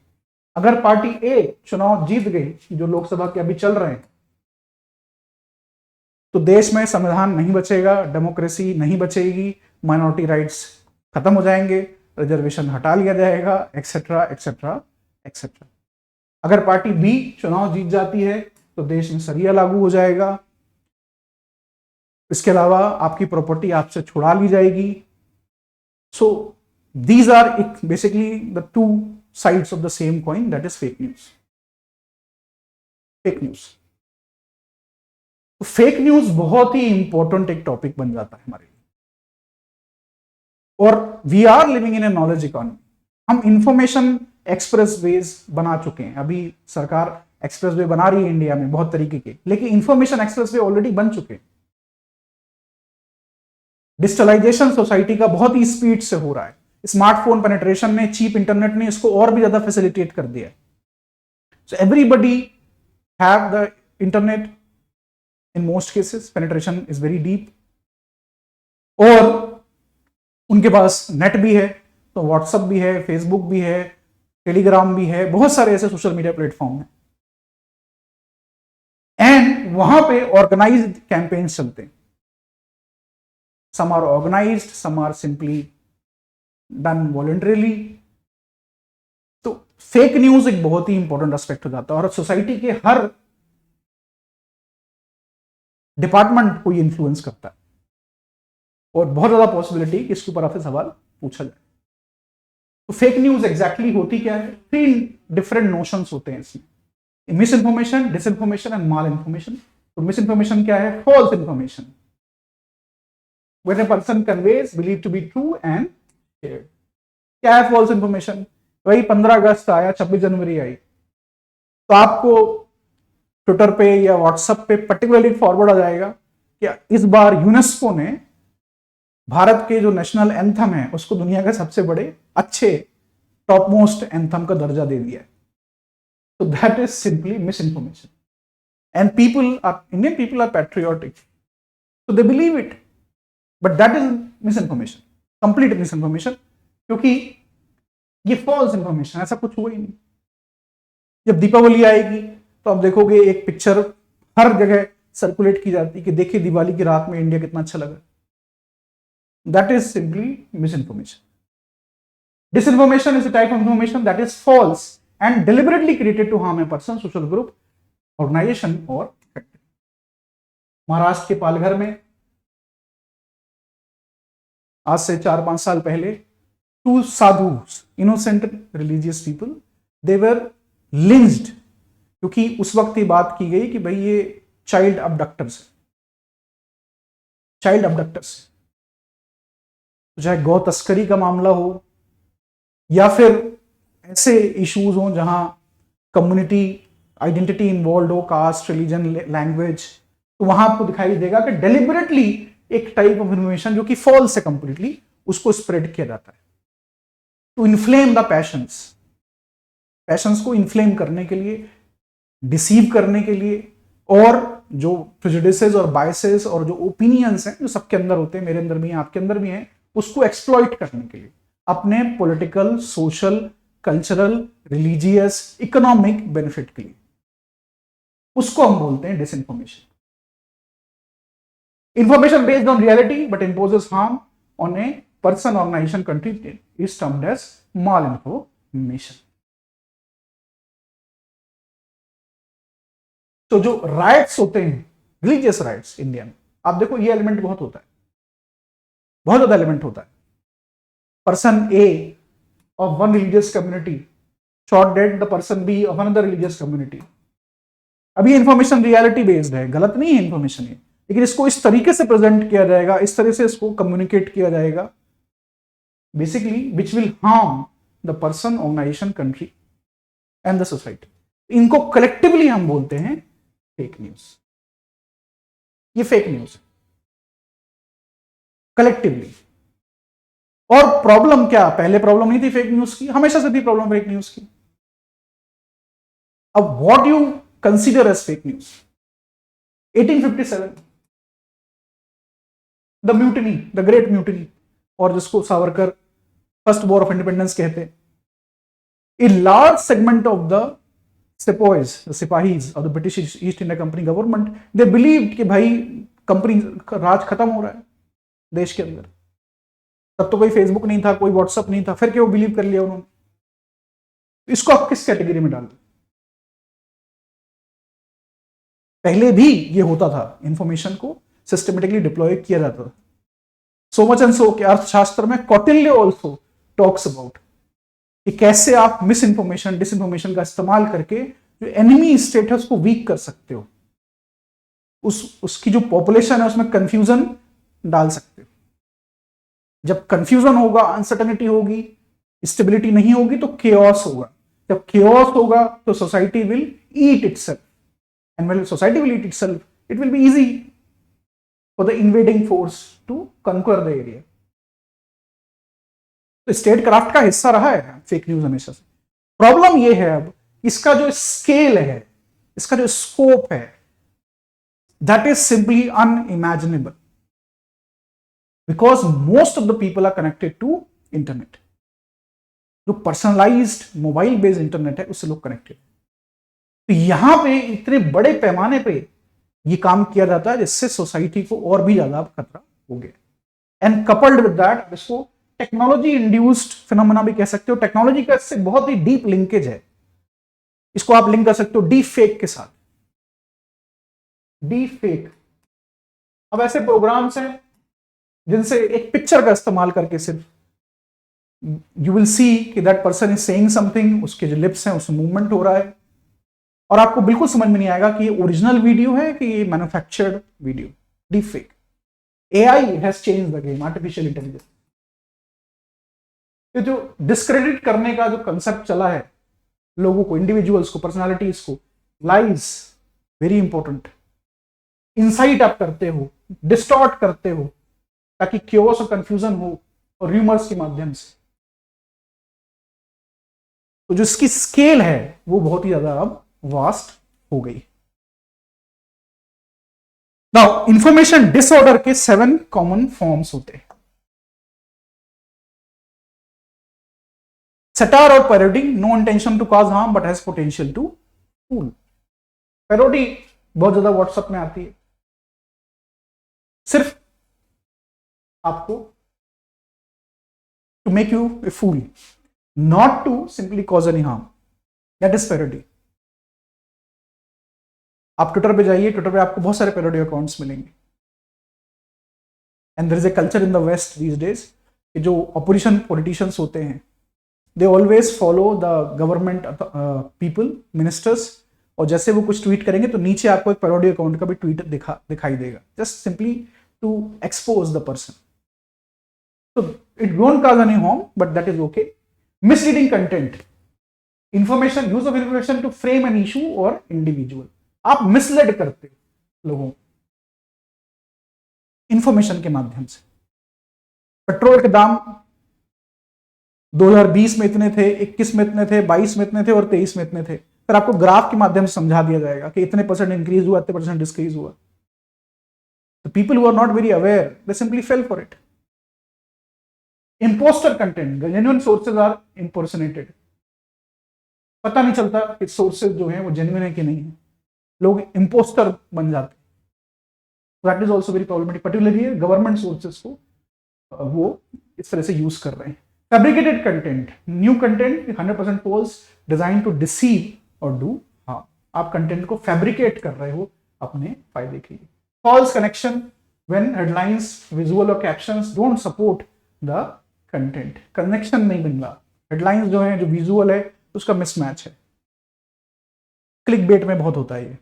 अगर पार्टी ए चुनाव जीत गई, जो लोकसभा के अभी चल रहे हैं, तो देश में संविधान नहीं बचेगा, डेमोक्रेसी नहीं बचेगी, माइनॉरिटी राइट्स खत्म हो जाएंगे, रिजर्वेशन हटा लिया जाएगा, एक्सेट्रा एक्सेट्रा एक्सेट्रा. अगर पार्टी बी चुनाव जीत जाती है तो देश में शरिया लागू हो जाएगा. इसके अलावा आपकी प्रॉपर्टी आपसे छुड़ा ली जाएगी. सो these are basically the two sides of the same coin, that is fake news. Fake news. तो फेक न्यूज बहुत ही इंपॉर्टेंट एक टॉपिक बन जाता है हमारे लिए. और we are living in a knowledge economy. हम इंफॉर्मेशन एक्सप्रेस वेज बना चुके हैं. अभी सरकार एक्सप्रेस वे बना रही है इंडिया में बहुत तरीके के, लेकिन इंफॉर्मेशन एक्सप्रेस वे ऑलरेडी बन चुके हैं. डिजिटलाइजेशन सोसाइटी का बहुत ही स्पीड से हो रहा है. स्मार्टफोन पेनिट्रेशन ने, चीप इंटरनेट ने इसको और भी ज्यादा फैसिलिटेट कर दिया है. So everybody have the internet. In most cases penetration is very deep. और उनके पास नेट भी है, तो व्हाट्सएप भी है, फेसबुक भी है, टेलीग्राम भी है, बहुत सारे ऐसे सोशल मीडिया प्लेटफॉर्म हैं. एंड वहां पे ऑर्गेनाइज्ड कैंपेन्स चलते हैं. Some are organised, some are simply done voluntarily. तो फेक न्यूज एक बहुत ही इंपॉर्टेंट एस्पेक्ट हो जाता है और सोसाइटी के हर डिपार्टमेंट को ये इन्फ्लुएंस करता है. और बहुत ज्यादा पॉसिबिलिटी कि इसके ऊपर आपसे सवाल पूछा जाए. तो फेक न्यूज एग्जैक्टली होती क्या है? 3 डिफरेंट नोशंस होते हैं इसमें. Misinformation, disinformation and malinformation. तो मिस इंफॉर्मेशन क्या है? False information. When a person conveys believed to be true and shared. क्या है फॉल्स इंफॉर्मेशन? वही 15 अगस्त आया, 26 जनवरी आई, तो आपको ट्विटर पे या व्हाट्सएप पे पर्टिकुलरली फॉरवर्ड आ जाएगा कि इस बार यूनेस्को ने भारत के जो नेशनल एंथम है उसको दुनिया के सबसे बड़े अच्छे टॉप मोस्ट एंथम का दर्जा दे दिया है. तो that is simply misinformation. And Indian people are patriotic, so they believe it, but that is misinformation, complete misinformation, क्योंकि ये false information, ऐसा कुछ हुआ ही नहीं. जब दीपावली आएगी तो आप देखोगे एक पिक्चर हर जगह सर्कुलेट की जाती है कि देखिए दिवाली की रात में इंडिया कितना अच्छा लगा. That is simply misinformation. Disinformation is a type of information that is false and deliberately created to harm a person, social group, organization or country. Maharashtra के पालघर में आज से 4-5 साल पहले 2 sadhus, innocent religious people, they were lynched, क्योंकि उस वक्त ये बात की गई कि भाई ये चाइल्ड अबडक्टर्स है. चाइल्ड अबडक्टर्स, चाहे गौ तस्करी का मामला हो या फिर ऐसे इश्यूज हो जहां कम्युनिटी आइडेंटिटी इन्वॉल्व हो, कास्ट, रिलीजन, लैंग्वेज, तो वहां आपको दिखाई देगा कि डेलिबरेटली एक टाइप ऑफ इन्फॉर्मेशन जो कि फॉल्स है कंप्लीटली, उसको स्प्रेड किया जाता है to inflame the passions. Passions को इन्फ्लेम करने के लिए, डिसीव करने के लिए, और जो प्रेजुडिसेस और बायसेस और जो ओपिनियंस हैं जो सबके अंदर होते हैं, मेरे अंदर भी हैं, आपके अंदर भी हैं, उसको एक्सप्लॉइट करने के लिए अपने political, social, cultural, religious, economic benefit के लिए, उसको हम बोलते हैं disinformation. Information based on reality but imposes harm on a person, organization, country is termed as malinformation. तो जो राइट्स होते हैं, रिलीजियस राइट्स इंडिया में, आप देखो ये एलिमेंट बहुत होता है, बहुत ज्यादा एलिमेंट होता है। Person A of one religious community shot dead the person B of another religious community. अब ये इंफॉर्मेशन रियलिटी बेस्ड है, गलत नहीं है इंफॉर्मेशन ये, लेकिन इसको इस तरीके से प्रेजेंट किया जाएगा, इस तरह से इसको कम्युनिकेट किया जाएगा, basically which will harm the person, organisation, country and the society. इनको कलेक्टिवली हम बोलते हैं फेक न्यूज। ये फेक न्यूज कलेक्टिवली। और प्रॉब्लम क्या, पहले प्रॉब्लम नहीं थी फेक न्यूज की, हमेशा से थी प्रॉब्लम फेक न्यूज की। अब what you consider as fake news, 1857 the mutiny, the great mutiny, और जिसको Savarkar first war of independence कहते हैं। A large segment of the सिपाहीज, of the British East India Company government, they believed कि भाई कंपनी का राज खत्म हो रहा है देश के अंदर। तब तो कोई फेसबुक नहीं था, कोई व्हाट्सएप नहीं था, फिर क्यों बिलीव कर लिया उन्होंने? इसको आप किस कैटेगरी में डाल? पहले भी ये होता था, इंफॉर्मेशन को सिस्टमेटिकली डिप्लॉय किया जाता था। सो मच एंड सो कि अर्थशास्त्र में कौटिल्य ऑल्सो टॉक्स अबाउट कि कैसे आप मिस इंफॉर्मेशन, डिस इंफॉर्मेशन का इस्तेमाल करके जो एनिमी स्टेट है उसको वीक कर सकते हो, उसकी जो पॉपुलेशन है उसमें कंफ्यूजन डाल सकते हो। जब कंफ्यूजन होगा, अनसर्टेनिटी होगी, स्टेबिलिटी नहीं होगी, तो केओस होगा। जब केओस होगा तो society will eat itself, and when society will eat itself, it will be easy for the invading force to conquer the area. तो स्टेट क्राफ्ट का हिस्सा रहा है फेक न्यूज हमेशा से। प्रॉब्लम यह है अब इसका जो स्केल है, इसका जो स्कोप है, that is simply unimaginable, because most of the people are connected to internet. जो पर्सनलाइज्ड मोबाइल बेस्ड इंटरनेट है उससे लोग कनेक्टेड। तो यहां पे इतने बड़े पैमाने पे ये काम किया जाता है जिससे सोसाइटी को और भी ज्यादा खतरा हो गया। एंड कपल्ड विद दैट, इसको टेक्नोलॉजी इंड्यूस्ड फिनोमेना भी कह सकते हो। टेक्नोलॉजी का इससे बहुत ही डीप लिंकेज है। इसको आप लिंक कर सकते हो डीप फेक के साथ। डीप फेक, अब ऐसे प्रोग्राम्स हैं जिनसे एक पिक्चर का इस्तेमाल करके सिर्फ यू विल सी कि that person is saying something, उसके जो लिप्स हैं उसमें मूवमेंट हो रहा है, और आपको बिल्कुल समझ में नहीं आएगा कि ये ओरिजिनल वीडियो है कि ये manufactured video. Deep fake. AI has change the game, artificial intelligence. ये जो डिस्क्रेडिट करने का जो कंसेप्ट चला है लोगों को, इंडिविजुअल्स को, पर्सनालिटीज को, लाइज वेरी इंपॉर्टेंट। इंसाइट आप करते हो, डिस्टॉर्ट करते हो ताकि क्योस और कंफ्यूजन हो, और र्यूमर्स के माध्यम से। तो जो इसकी स्केल है वो बहुत ही ज्यादा अब वास्ट हो गई। नाउ इंफॉर्मेशन डिसऑर्डर के 7 कॉमन फॉर्म्स होते हैं। सटायर और parody, no intention to cause harm but has potential to fool. Parody बहुत ज्यादा व्हाट्सएप में आती है, सिर्फ आपको to make you a fool, not to simply cause any harm. That is parody. आप ट्विटर पे जाइए, ट्विटर पे आपको बहुत सारे पैरोडी अकाउंट्स मिलेंगे। And there is a culture in the west these days कि जो ऑपोजिशन पॉलिटिशियंस होते हैं they always follow the government people, ministers, और जैसे वो कुछ ट्वीट करेंगे तो नीचे आपको एक पैरोडी अकाउंट का भी ट्वीट दिखाई देगा, just simply to expose the person. तो it don't cause any harm but that is okay. Misleading content, information, use of information to frame an issue और इंडिविजुअल। आप मिसलेड करते हो लोगों को इंफॉर्मेशन के माध्यम से। पेट्रोल के दाम 2020 में इतने थे, 21 में इतने थे, 22 में इतने थे और 23 में इतने थे। फिर आपको ग्राफ के माध्यम से समझा दिया जाएगा कि इतने परसेंट इंक्रीज हुआ, इतने परसेंट डिक्रीज हुआ। The people who are not very aware, they simply fell for it. Imposter content, the genuine sources are impersonated. पता नहीं चलता कि सोर्सेज जो हैं वो जेन्युइन है कि नहीं है, लोग इम्पोस्टर बन जाते हैं। That is also very problematic, particularly government sources को वो इस तरह से यूज कर रहे हैं। Fabricated content, new content 100% false, design to deceive और डू हार्म। आप कंटेंट को फैब्रिकेट कर रहे हो अपने फायदे के लिए। False connection, when headlines, visual और captions don't support the content, connection नहीं बन रहा, हेडलाइंस जो है, जो विजुअल है, उसका मिसमैच है। क्लिक बेट में बहुत होता है ये।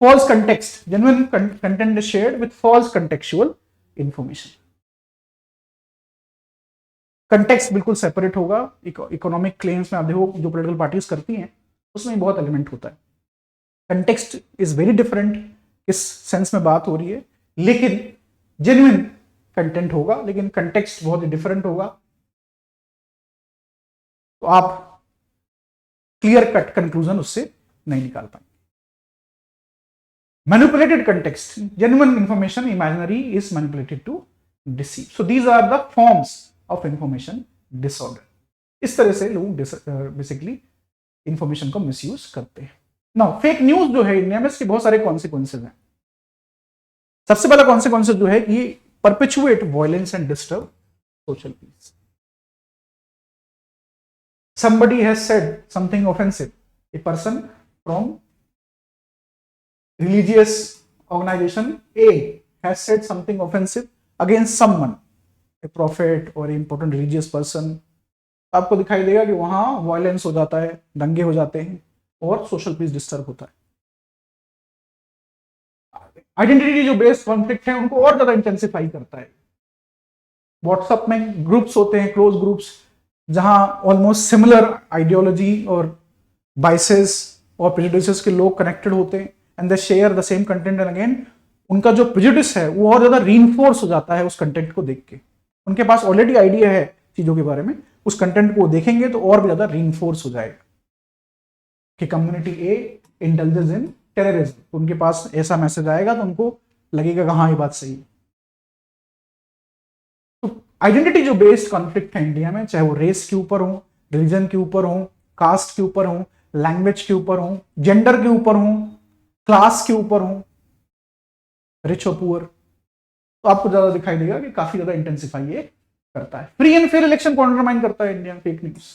False context, genuine content is shared with false contextual information. Context बिल्कुल सेपरेट होगा। इकोनॉमिक क्लेम्स में आप देखो जो पॉलिटिकल पार्टीज करती हैं उसमें बहुत एलिमेंट होता है। कंटेक्स्ट इज वेरी डिफरेंट, किस सेंस में बात हो रही है, लेकिन जेन्युइन कंटेंट होगा, लेकिन कंटेक्स्ट बहुत ही डिफरेंट होगा। तो आप क्लियर कट कंक्लूजन उससे नहीं निकाल पाएंगे। Manipulated context, genuine information, imaginary is manipulated to deceive. So these are the forms of information disorder. इस तरह से लोग बेसिकली इंफॉर्मेशन को मिसयूज करते हैं। नाउ फेक न्यूज जो है इंडिया में, इसके बहुत सारे कॉन्सिक्वेंसेज हैं। सबसे पहला कॉन्सिक्वेंसेज जो है कि perpetuate violence and disturb social peace. Somebody has said something offensive. A person from religious organization A has said something offensive against someone, a prophet or an important religious person. आपको दिखाई देगा कि वहां वायलेंस हो जाता है, दंगे हो जाते हैं और सोशल पीस डिस्टर्ब होता है। आइडेंटिटी जो बेस्ड कॉन्फ्लिक्ट है उनको और ज्यादा इंटेंसिफाई करता है। व्हाट्सएप में ग्रुप्स होते हैं, क्लोज ग्रुप्स, जहां ऑलमोस्ट सिमिलर आइडियोलॉजी और बाइसेस और प्रेजुडिसेस के लोग कनेक्टेड होते हैं and they share the same content and again उनका जो प्रेजुडिस है वो और ज्यादा रीइंफोर्स हो जाता है उस कंटेंट को देख के। उनके पास ऑलरेडी आइडिया है चीजों के बारे में, उस कंटेंट को देखेंगे तो और भी ज्यादा रीइंफोर्स हो जाएगा कि कम्युनिटी ए इंटेलिजेंस इन टेररिज्म। उनके पास ऐसा मैसेज आएगा तो उनको लगेगा कि हाँ ये बात सही है। आइडेंटिटी जो बेस्ड कॉन्फ्लिक्ट है इंडिया में, चाहे वो रेस के ऊपर हो, रिलीजन के ऊपर हो, कास्ट के ऊपर हो, लैंग्वेज के ऊपर हो, जेंडर के ऊपर हो, क्लास के ऊपर हो, रिच और पुअर, तो आपको ज्यादा दिखाई देगा कि काफी ज्यादा इंटेंसिफाई ये करता है। फ्री एंड फेयर इलेक्शन को अंडरमाइन करता है इंडिया में fake news.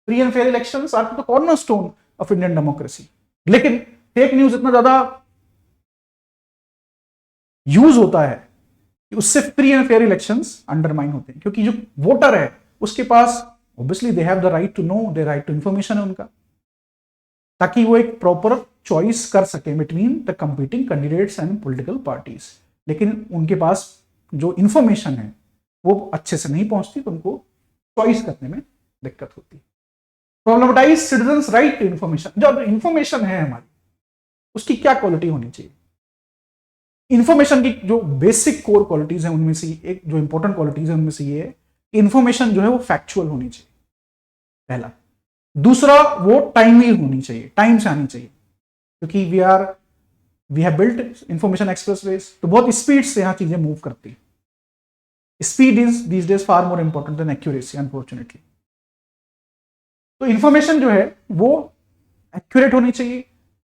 Free and fair elections are the cornerstone of Indian democracy, लेकिन फेक न्यूज इतना ज्यादा यूज होता है उससे free and fair elections undermine होते हैं, क्योंकि जो वोटर है उसके पास obviously they have the right to know, they right to information है उनका, ताकि वो एक प्रॉपर चॉइस कर सके between the competing candidates and political parties. लेकिन उनके पास जो इंफॉर्मेशन है वो अच्छे से नहीं पहुंचती तो उनको चॉइस करने में दिक्कत होती है। प्रॉब्लमेटाइज सिटीजंस राइट टू इंफॉर्मेशन, जो इंफॉर्मेशन है हमारी उसकी क्या क्वालिटी होनी चाहिए। इंफॉर्मेशन की जो बेसिक कोर क्वालिटीज है उनमें से एक, जो इंपॉर्टेंट क्वालिटीज है उनमें से ये है, इंफॉर्मेशन जो है वो फैक्चुअल होनी चाहिए, पहला। दूसरा, वो टाइमली होनी चाहिए, टाइम से आनी चाहिए, क्योंकि we have built information expressways, तो बहुत स्पीड से यहाँ चीजें मूव करती है। Speed is these days far more important than accuracy, unfortunately. तो इंफॉर्मेशन जो है वो एक्यूरेट होनी चाहिए,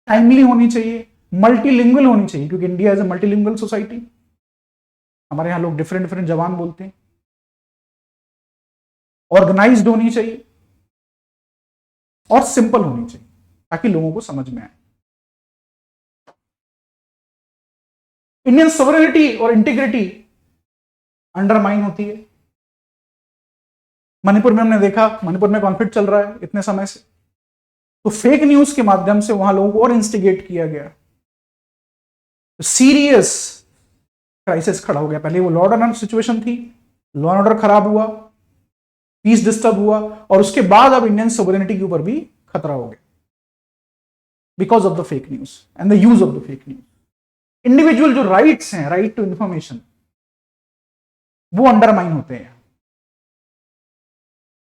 टाइमली होनी चाहिए, मल्टीलिंगुअल होनी चाहिए, क्योंकि India is a multilingual society. हमारे यहां लोग डिफरेंट डिफरेंट जबान बोलते हैं। ऑर्गेनाइज्ड होनी चाहिए और सिंपल होनी चाहिए ताकि लोगों को समझ में आए। इंडियन सॉवरेनिटी और इंटीग्रिटी अंडरमाइन होती है। मणिपुर में हमने देखा, मणिपुर में कॉन्फ्लिक्ट चल रहा है इतने समय से, तो फेक न्यूज के माध्यम से वहां लोगों को और इंस्टिगेट किया गया, सीरियस क्राइसिस खड़ा हो गया। पहले वो लॉ एंड ऑर्डर सिचुएशन थी, लॉ एंड ऑर्डर खराब हुआ, पीस डिस्टर्ब हुआ, और उसके बाद अब इंडियन सॉवरेनिटी के ऊपर भी खतरा हो गया because of the fake news and the use of the fake news. Individual जो राइट्स हैं, राइट टू इंफॉर्मेशन, वो अंडरमाइन होते हैं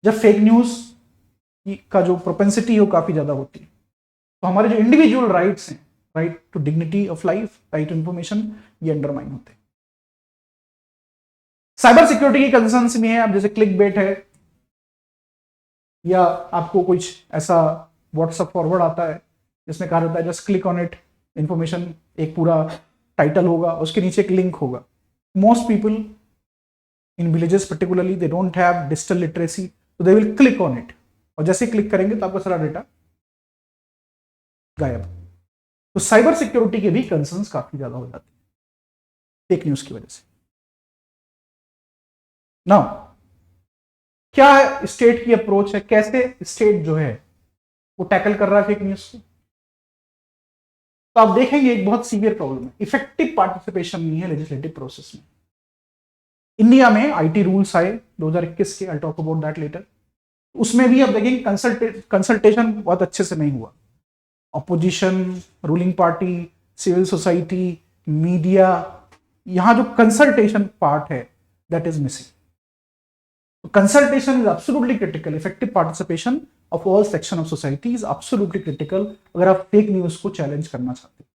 जब फेक न्यूज का जो प्रोपेंसिटी हो काफी ज्यादा होती है। तो हमारे जो इंडिविजुअल राइट्स हैं, right to dignity of life, right to information, ये अंडरमाइन होते हैं। साइबर सिक्योरिटी की कंसर्न्स भी है। अब जैसे क्लिक बेट है, या आपको कुछ ऐसा व्हाट्सएप फॉरवर्ड आता है जिसमें कहा जाता है just click on it, information, एक पूरा टाइटल होगा, उसके नीचे एक लिंक होगा। Most people in villages particularly, they don't have digital literacy, so they will click on it और जैसे क्लिक करेंगे तो आपका सारा डेटा गायब। तो साइबर सिक्योरिटी के भी कंसर्न्स काफी ज्यादा हो जाते हैं फेक न्यूज की वजह से। नाउ क्या स्टेट की अप्रोच है, कैसे स्टेट जो है वो टैकल कर रहा है फेक न्यूज को? तो आप देखेंगे एक बहुत सीवियर प्रॉब्लम है, इफेक्टिव पार्टिसिपेशन नहीं है लेजिस्लेटिव प्रोसेस में। इंडिया में आईटी रूल्स आए 2021 के, I talk about that later. उसमें भी आप देखेंगे कंसल्टेशन बहुत अच्छे से नहीं हुआ। Opposition, ruling party, civil society, media, यहां जो कंसल्टेशन पार्ट है that is missing. Consultation is absolutely critical. Effective participation of all section of society is absolutely critical अगर आप फेक न्यूज को चैलेंज करना चाहते हैं।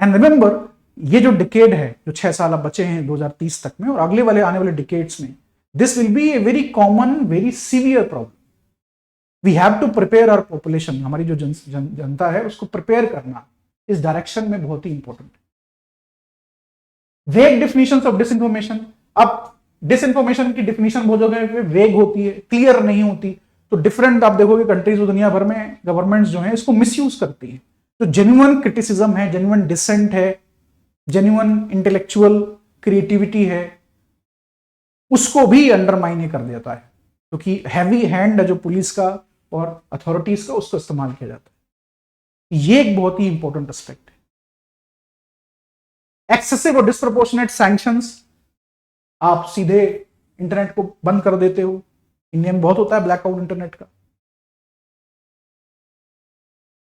एंड रिमेंबर, ये जो डिकेड है, जो 6 साल अब बचे हैं 2030 तक में और अगले वाले आने वाले डिकेड्स में, this will be a very common, very severe problem. We have to prepare our population, हमारी जो जनता है उसको प्रिपेयर करना इस डायरेक्शन में बहुत ही इंपॉर्टेंट है। वेग डिफिनेशंस ऑफ डिसइंफॉर्मेशन, अब डिसइंफॉर्मेशन की डिफिनेशन बहुत जगह वेग होती है, क्लियर नहीं होती। तो डिफरेंट आप देखोगे कंट्रीज दुनिया भर में गवर्नमेंट्स जो है इसको मिसयूज करती है। तो जेन्युइन क्रिटिसिज्म है, जेन्युइन डिसेंट है, जेन्युइन इंटेलेक्चुअल क्रिएटिविटी है, उसको भी अंडरमाइन कर देता है, क्योंकि हैवी हैंड जो पुलिस का और अथॉरिटीज का उसको इस्तेमाल किया जाता है। ये एक बहुत ही इंपॉर्टेंट एस्पेक्ट है। एक्सेसिव और डिस्प्रोपोर्शनेट सैंक्शंस, आप सीधे इंटरनेट को बंद कर देते हो। इंडिया में बहुत होता है ब्लैकआउट इंटरनेट का।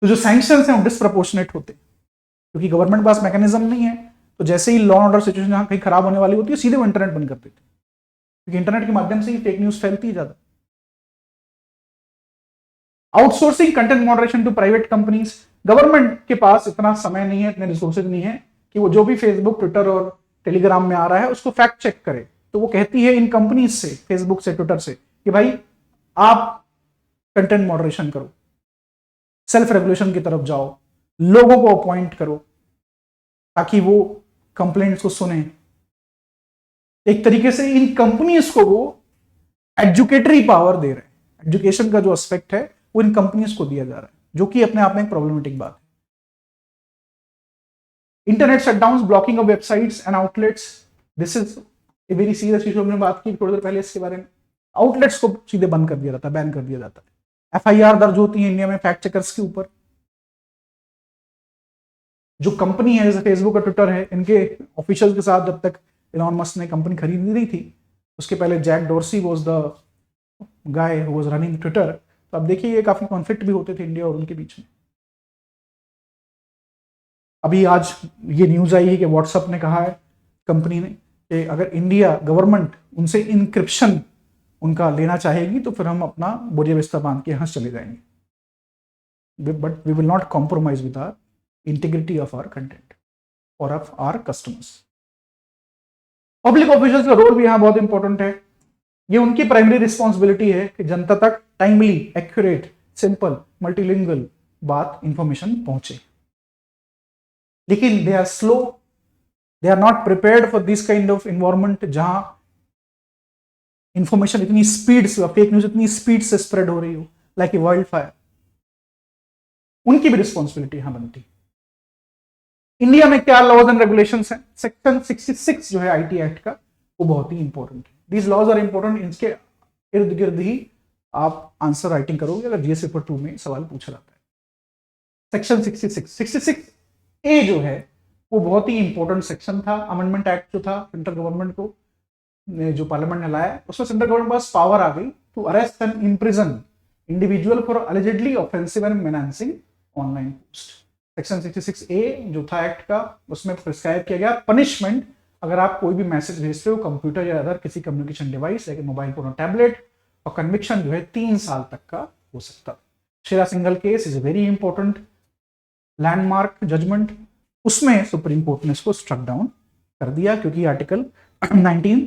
तो जो सैंक्शंस हैं वो डिस्प्रोपोर्शनेट होते हैं, क्योंकि गवर्नमेंट के पास मैकेनिज्म नहीं है। तो जैसे ही लॉ ऑर्डर सिचुएशन जहां कहीं खराब होने वाली होती है, सीधे वो इंटरनेट बंद कर देते हैं, क्योंकि इंटरनेट के माध्यम से ही फेक न्यूज फैलती है ज्यादा। Outsourcing content moderation to private companies, government के पास इतना समय नहीं है, इतने रिसोर्सेज नहीं है कि वो जो भी फेसबुक, ट्विटर और टेलीग्राम में आ रहा है उसको फैक्ट चेक करे। तो वो कहती है इन कंपनीज से, फेसबुक से, ट्विटर से, कि भाई आप कंटेंट मॉडरेशन करो, सेल्फ रेगुलेशन की तरफ जाओ, लोगों को अपॉइंट करो ताकि वो कंप्लेंट्स को सुने। एक तरीके से इन कंपनीज को वो एजुकेटरी पावर दे रहे हैं। एजुकेशन का जो एस्पेक्ट है वो इन कंपनीज को दिया जा रहा है, जो कि अपने आप में एक प्रॉब्लमेटिक बात है। Internet shutdowns, blocking of websites and outlets, this is a very serious issue. हमने बात की थोड़ी देर पहले इसके बारे में। आउटलेट्स को सीधे बंद कर दिया जाता है, बैन कर दिया जाता है। एफआईआर दर्ज होती है इंडिया में फैक्ट चेकर्स के ऊपर। जो कंपनी है जैसे फेसबुक और ट्विटर है, इनके ऑफिशियल्स के साथ जब तक इलॉन मस्क ने कंपनी खरीदी नहीं थी, उसके पहले Jack Dorsey was the guy who was running Twitter. तो अब देखिए ये काफी कॉन्फ्लिक्ट भी होते थे इंडिया और उनके बीच में। अभी आज ये न्यूज आई है कि व्हाट्सएप ने कहा है, कंपनी ने, कि अगर इंडिया गवर्नमेंट उनसे इंक्रिप्शन उनका लेना चाहेगी तो फिर हम अपना बोरिया बिस्तर बांध के यहाँ चले जाएंगे, but we will not compromise with our integrity of our content और of our customers. Public officials का रोल भी यहां बहुत इंपॉर्टेंट है। ये उनकी प्राइमरी रिस्पॉन्सिबिलिटी है कि जनता तक टाइमली, एक्यूरेट, सिंपल, मल्टीलिंगुअल बात, इंफॉर्मेशन पहुंचे। लेकिन they are slow, they are not prepared for this kind of environment जहां इंफॉर्मेशन इतनी स्पीड से, फेक न्यूज इतनी स्पीड से स्प्रेड हो रही हो लाइक ए वाइल्ड फायर। उनकी भी रिस्पॉन्सिबिलिटी यहां बनती। इंडिया में क्या लॉज एंड रेगुलेशंस हैं? सेक्शन 66 जो है आईटी एक्ट का, वो बहुत ही इंपॉर्टेंट है। दीज लॉज आर इंपॉर्टेंट, इनके इर्द गिर्द ही आप आंसर राइटिंग करोगे अगर जीएस पेपर 2 में सवाल पूछा जाता है। सेक्शन 66 ए जो है वो बहुत ही इंपॉर्टेंट सेक्शन था। अमेंडमेंट एक्ट जो था सेंट्रल गवर्नमेंट को, जो पार्लियामेंट ने लाया, उसमें सेंट्रल गवर्नमेंट पास पावर आ गई to arrest and imprison individual for allegedly offensive and menacing online post. Section 66 A जो था एक्ट का, उसमें प्रिस्क्राइब किया गया पनिशमेंट अगर आप कोई भी मैसेज भेजते हो कंप्यूटर या अदर किसी communication device like mobile phone और टैबलेट, और कन्विक्शन जो है 3 साल तक का हो सकता है। Shreya Singhal case is very important landmark judgment, उसमें सुप्रीम कोर्ट ने इसको स्ट्रक डाउन कर दिया क्योंकि article 19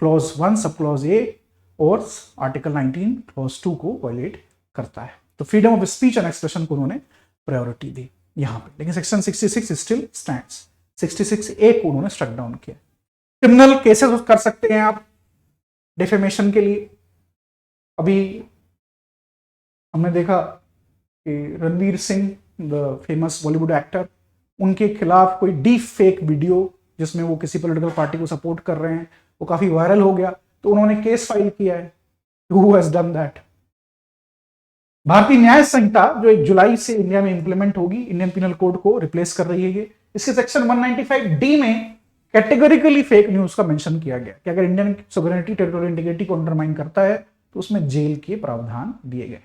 clause 1 sub clause A और आर्टिकल 19 क्लॉज 2 को वायलेट करता है। तो freedom of speech and expression को उन्होंने प्रायोरिटी दी यहां पे। लेकिन सेक्शन 66 स्टिल स्टैंड्स। 66 ए को उन्होंने स्ट्रक डाउन किया। क्रिमिनल केसेस कर सकते हैं आप डिफेमेशन के लिए, अभी हमने देखा कि Ranveer Singh, the famous Bollywood actor, उनके खिलाफ कोई डीप फेक वीडियो जिसमें वो किसी पॉलिटिकल पार्टी को सपोर्ट कर रहे हैं, वो काफी वायरल हो गया, तो उन्होंने केस फाइल किया है। Who has done that? भारतीय न्याय संहिता जो 1 जुलाई से इंडिया में इंप्लीमेंट होगी, इंडियन पिनल कोड को रिप्लेस कर रही है ये। इसके सेक्शन 195D में कैटेगोरिकली फेक न्यूज का मेंशन किया गया कि अगर इंडियन सोवरेनिटी, टेरिटोरियल इंटीग्रिटी को अंडरमाइन करता है तो उसमें जेल के प्रावधान दिए गए।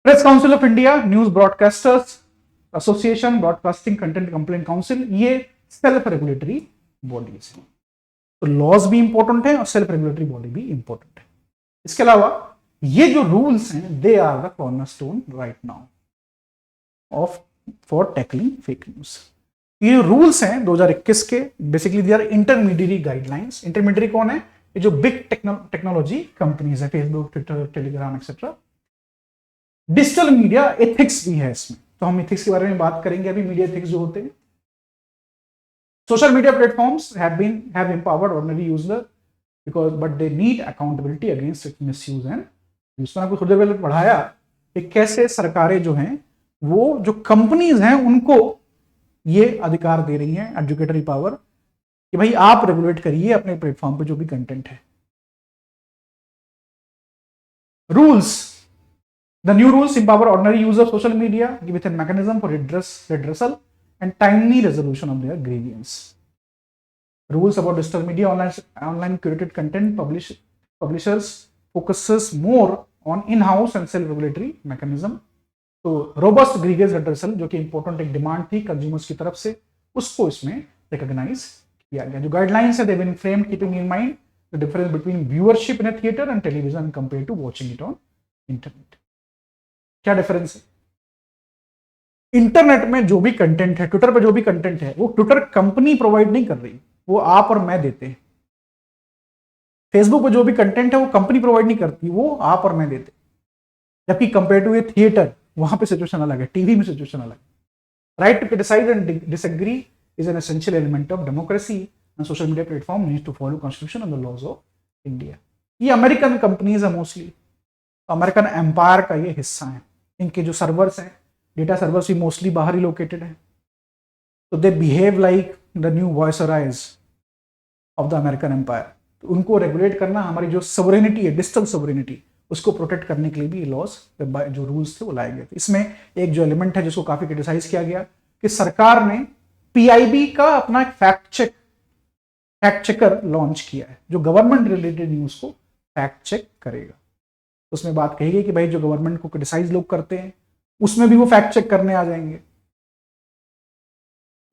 Press council of India, news broadcasters association, broadcasting content complaint council, ये सेल्फ रेगुलेटरी बॉडीज है। तो लॉज भी इंपॉर्टेंट है और सेल्फ रेगुलेटरी बॉडी भी इंपॉर्टेंट है। इसके अलावा ये जो रूल्स हैं, they are the cornerstone right now of for tackling fake news. ये रूल्स हैं 2021 के, basically they are intermediate guidelines. Intermediate कौन है? ये जो बिग टेक्नोलॉजी कंपनीज है, Facebook, Twitter, Telegram etcetera. Digital media ethics भी है इसमें, तो हम एथिक्स के बारे में बात करेंगे अभी। मीडिया एथिक्स जो होते हैं, social media platforms have empowered ordinary user but they need accountability against its misuse and use। तो आपको थोड़ी देर पहले पढ़ाया कि कैसे सरकारें जो हैं, वो जो कंपनीज हैं उनको ये अधिकार दे रही हैं, एडुकेटरी पावर, कि भाई आप रेगुलेट करिए अपने प्लेटफॉर्म पे जो भी कंटेंट है। Rules, the new rules empower ordinary user of social media with a mechanism for redressal and timely resolution of their grievance. Rules about digital media, online curated content publishers focuses more on in-house and self-regulatory mechanism. तो robust grievance redressal जो कि important एक डिमांड थी कंज्यूमर्स की तरफ से, उसको इसमें रिकॉग्नाइज किया गया। जो गाइडलाइंस है, they been framed keeping in mind the difference between viewership in a theatre and television compare to watching it on internet. क्या डिफरेंस है? इंटरनेट में जो भी कंटेंट है, ट्विटर पे जो भी कंटेंट है, वो ट्विटर कंपनी प्रोवाइड नहीं कर रही, वो आप और मैं देते हैं। फेसबुक पे जो भी कंटेंट है वो कंपनी प्रोवाइड नहीं करती, वो आप और मैं देते। जबकि कंपेयर टू ए थिएटर, वहां पे सिचुएशन अलग है, टीवी में सिचुएशन अलग है। Right to criticise and disagree is an essential element of democracy and social media platform needs to follow constitution and the laws of India. ये अमेरिकन कंपनीज है मोस्टली, अमेरिकन एम्पायर का ये हिस्सा है। इनके जो सर्वर्स हैं, डेटा सर्वर्स भी मोस्टली बाहर ही लोकेटेड है। तो they behave like the new viceroys of the American empire. तो उनको रेगुलेट करना, हमारी जो सोवरेनिटी है, डिजिटल सोवरेनिटी, उसको प्रोटेक्ट करने के लिए भी लॉज, जो रूल्स थे वो लाए गए थे। इसमें एक जो एलिमेंट है जिसको काफी क्रिटिसाइज किया गया, कि सरकार ने पीआईबी का अपना एक फैक्ट चेकर लॉन्च किया है, जो गवर्नमेंट रिलेटेड न्यूज को फैक्ट चेक करेगा। उसमें बात कही गई कि भाई जो गवर्नमेंट को क्रिटिसाइज लोग करते हैं, उसमें भी वो फैक्ट चेक करने आ जाएंगे।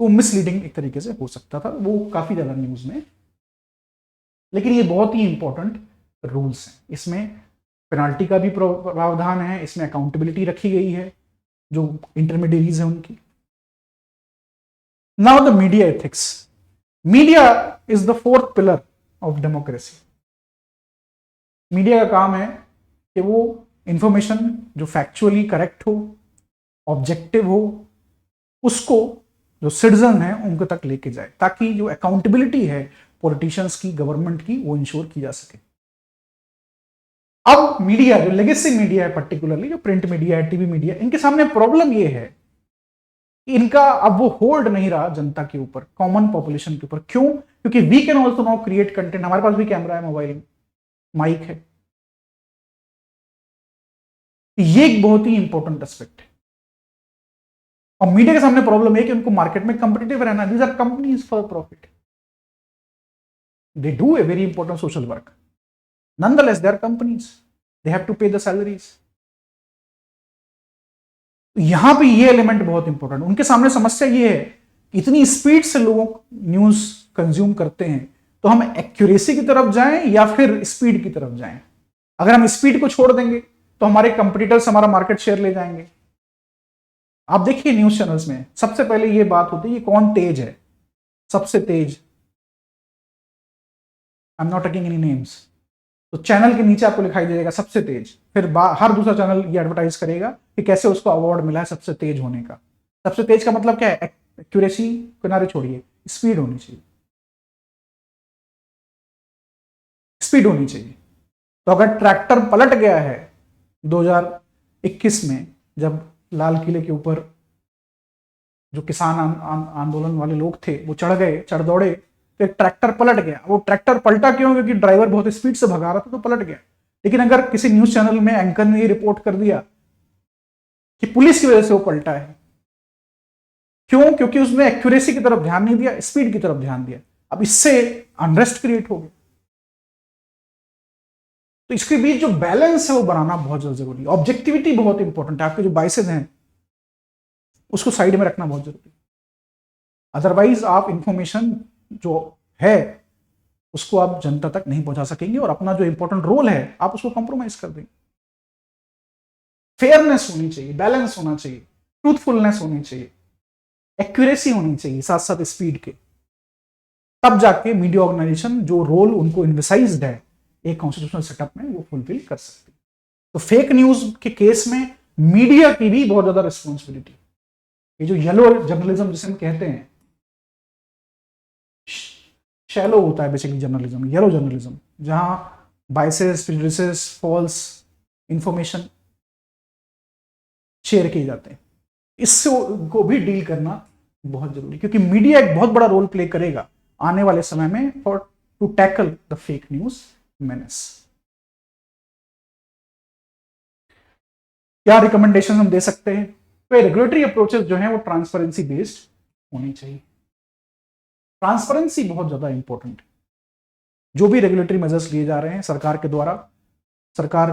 तो मिसलीडिंग एक तरीके से हो सकता था, वो काफी ज्यादा न्यूज में। लेकिन ये बहुत ही इंपॉर्टेंट रूल्स हैं। इसमें पेनाल्टी का भी प्रावधान है, इसमें अकाउंटेबिलिटी रखी गई है जो इंटरमीडिएरीज है उनकी। Now the media ethics. Media is the fourth pillar of democracy. Media का काम है कि वो इंफॉर्मेशन जो फैक्चुअली करेक्ट हो, ऑब्जेक्टिव हो, उसको जो सिटीजन है उनके तक लेके जाए, ताकि जो अकाउंटेबिलिटी है पॉलिटिशियंस की, गवर्नमेंट की, वो इंश्योर की जा सके। अब मीडिया, जो लेगेसी मीडिया है, पर्टिकुलरली जो प्रिंट मीडिया है, टीवी मीडिया, इनके सामने प्रॉब्लम ये है कि इनका अब वो होल्ड नहीं रहा जनता के ऊपर, कॉमन पॉपुलेशन के ऊपर। क्यों? क्योंकि we can also now create content. हमारे पास भी कैमरा है, मोबाइल में माइक है। ये एक बहुत ही इंपॉर्टेंट एस्पेक्ट है। और मीडिया के सामने प्रॉब्लम है कि उनको मार्केट में कंपिटिटिव रहना। These are companies for profit, they do a very important social work, nonetheless they are companies, they have to pay the salaries। यहां पे ये एलिमेंट बहुत इंपॉर्टेंट। उनके सामने समस्या ये है कि इतनी स्पीड से लोग न्यूज कंज्यूम करते हैं, तो हम एक्यूरेसी की तरफ जाएं या फिर स्पीड की तरफ जाएं। अगर हम स्पीड को छोड़ देंगे तो हमारे कंपटीटर्स हमारा मार्केट शेयर ले जाएंगे। आप देखिए न्यूज चैनल्स में सबसे पहले ये बात होती है कि कौन तेज है, सबसे तेज। I am not taking any names. तो चैनल के नीचे आपको दिखाई देगा सबसे तेज, फिर हर दूसरा चैनल ये एडवर्टाइज करेगा कि कैसे उसको अवार्ड मिला है सबसे तेज होने का। सबसे तेज का मतलब क्या है? एक्यूरेसी किनारे छोड़िए, स्पीड होनी चाहिए, स्पीड होनी चाहिए। तो अगर ट्रैक्टर पलट गया है 2021 में, जब लाल किले के ऊपर जो किसान आंदोलन वाले लोग थे वो चढ़ दौड़े, फिर ट्रैक्टर पलट गया। वो ट्रैक्टर पलटा क्यों? क्योंकि ड्राइवर बहुत स्पीड से भगा रहा था तो पलट गया। लेकिन अगर किसी न्यूज चैनल में एंकर ने ये रिपोर्ट कर दिया कि पुलिस की वजह से वो पलटा है, क्यों? क्योंकि उसने एक्यूरेसी की तरफ ध्यान नहीं दिया, स्पीड की तरफ ध्यान दिया। अब इससे अनरेस्ट क्रिएट हो गया। तो इसके बीच जो बैलेंस है वो बनाना बहुत ज्यादा जरूरी है। ऑब्जेक्टिविटी बहुत इंपॉर्टेंट है। आपके जो बाइसेस हैं उसको साइड में रखना बहुत जरूरी है। अदरवाइज आप इंफॉर्मेशन जो है उसको आप जनता तक नहीं पहुंचा सकेंगे और अपना जो इंपॉर्टेंट रोल है आप उसको कॉम्प्रोमाइज कर देंगे। फेयरनेस होनी चाहिए, बैलेंस होना चाहिए, ट्रूथफुलनेस होनी चाहिए, एक्यूरेसी होनी चाहिए, साथ साथ स्पीड के। तब जाके मीडिया ऑर्गेनाइजेशन जो रोल उनको इन्वेसाइज्ड है एक कॉन्स्टिट्यूशनल सेटअप में वो फुलफिल कर सकती है। तो फेक न्यूज के केस में मीडिया की भी बहुत ज्यादा रिस्पॉन्सिबिलिटी। ये जो येलो जर्नलिज्म जिसे हम कहते हैं, शैलो होता है बेसिकली जर्नलिज्म, येलो जर्नलिज्म, जहां biases, prejudices, false information share किए जाते हैं, इससे को भी डील करना बहुत जरूरी, क्योंकि मीडिया एक बहुत बड़ा रोल प्ले करेगा आने वाले समय में for to tackle the fake news menace. क्या रिकमेंडेशन हम दे सकते हैं? तो रेगुलेटरी अप्रोचेस जो है वो ट्रांसपेरेंसी बेस्ड होनी चाहिए। ट्रांसपेरेंसी बहुत ज्यादा इंपॉर्टेंट है। जो भी रेगुलेटरी मेजर्स लिए जा रहे हैं सरकार के द्वारा, सरकार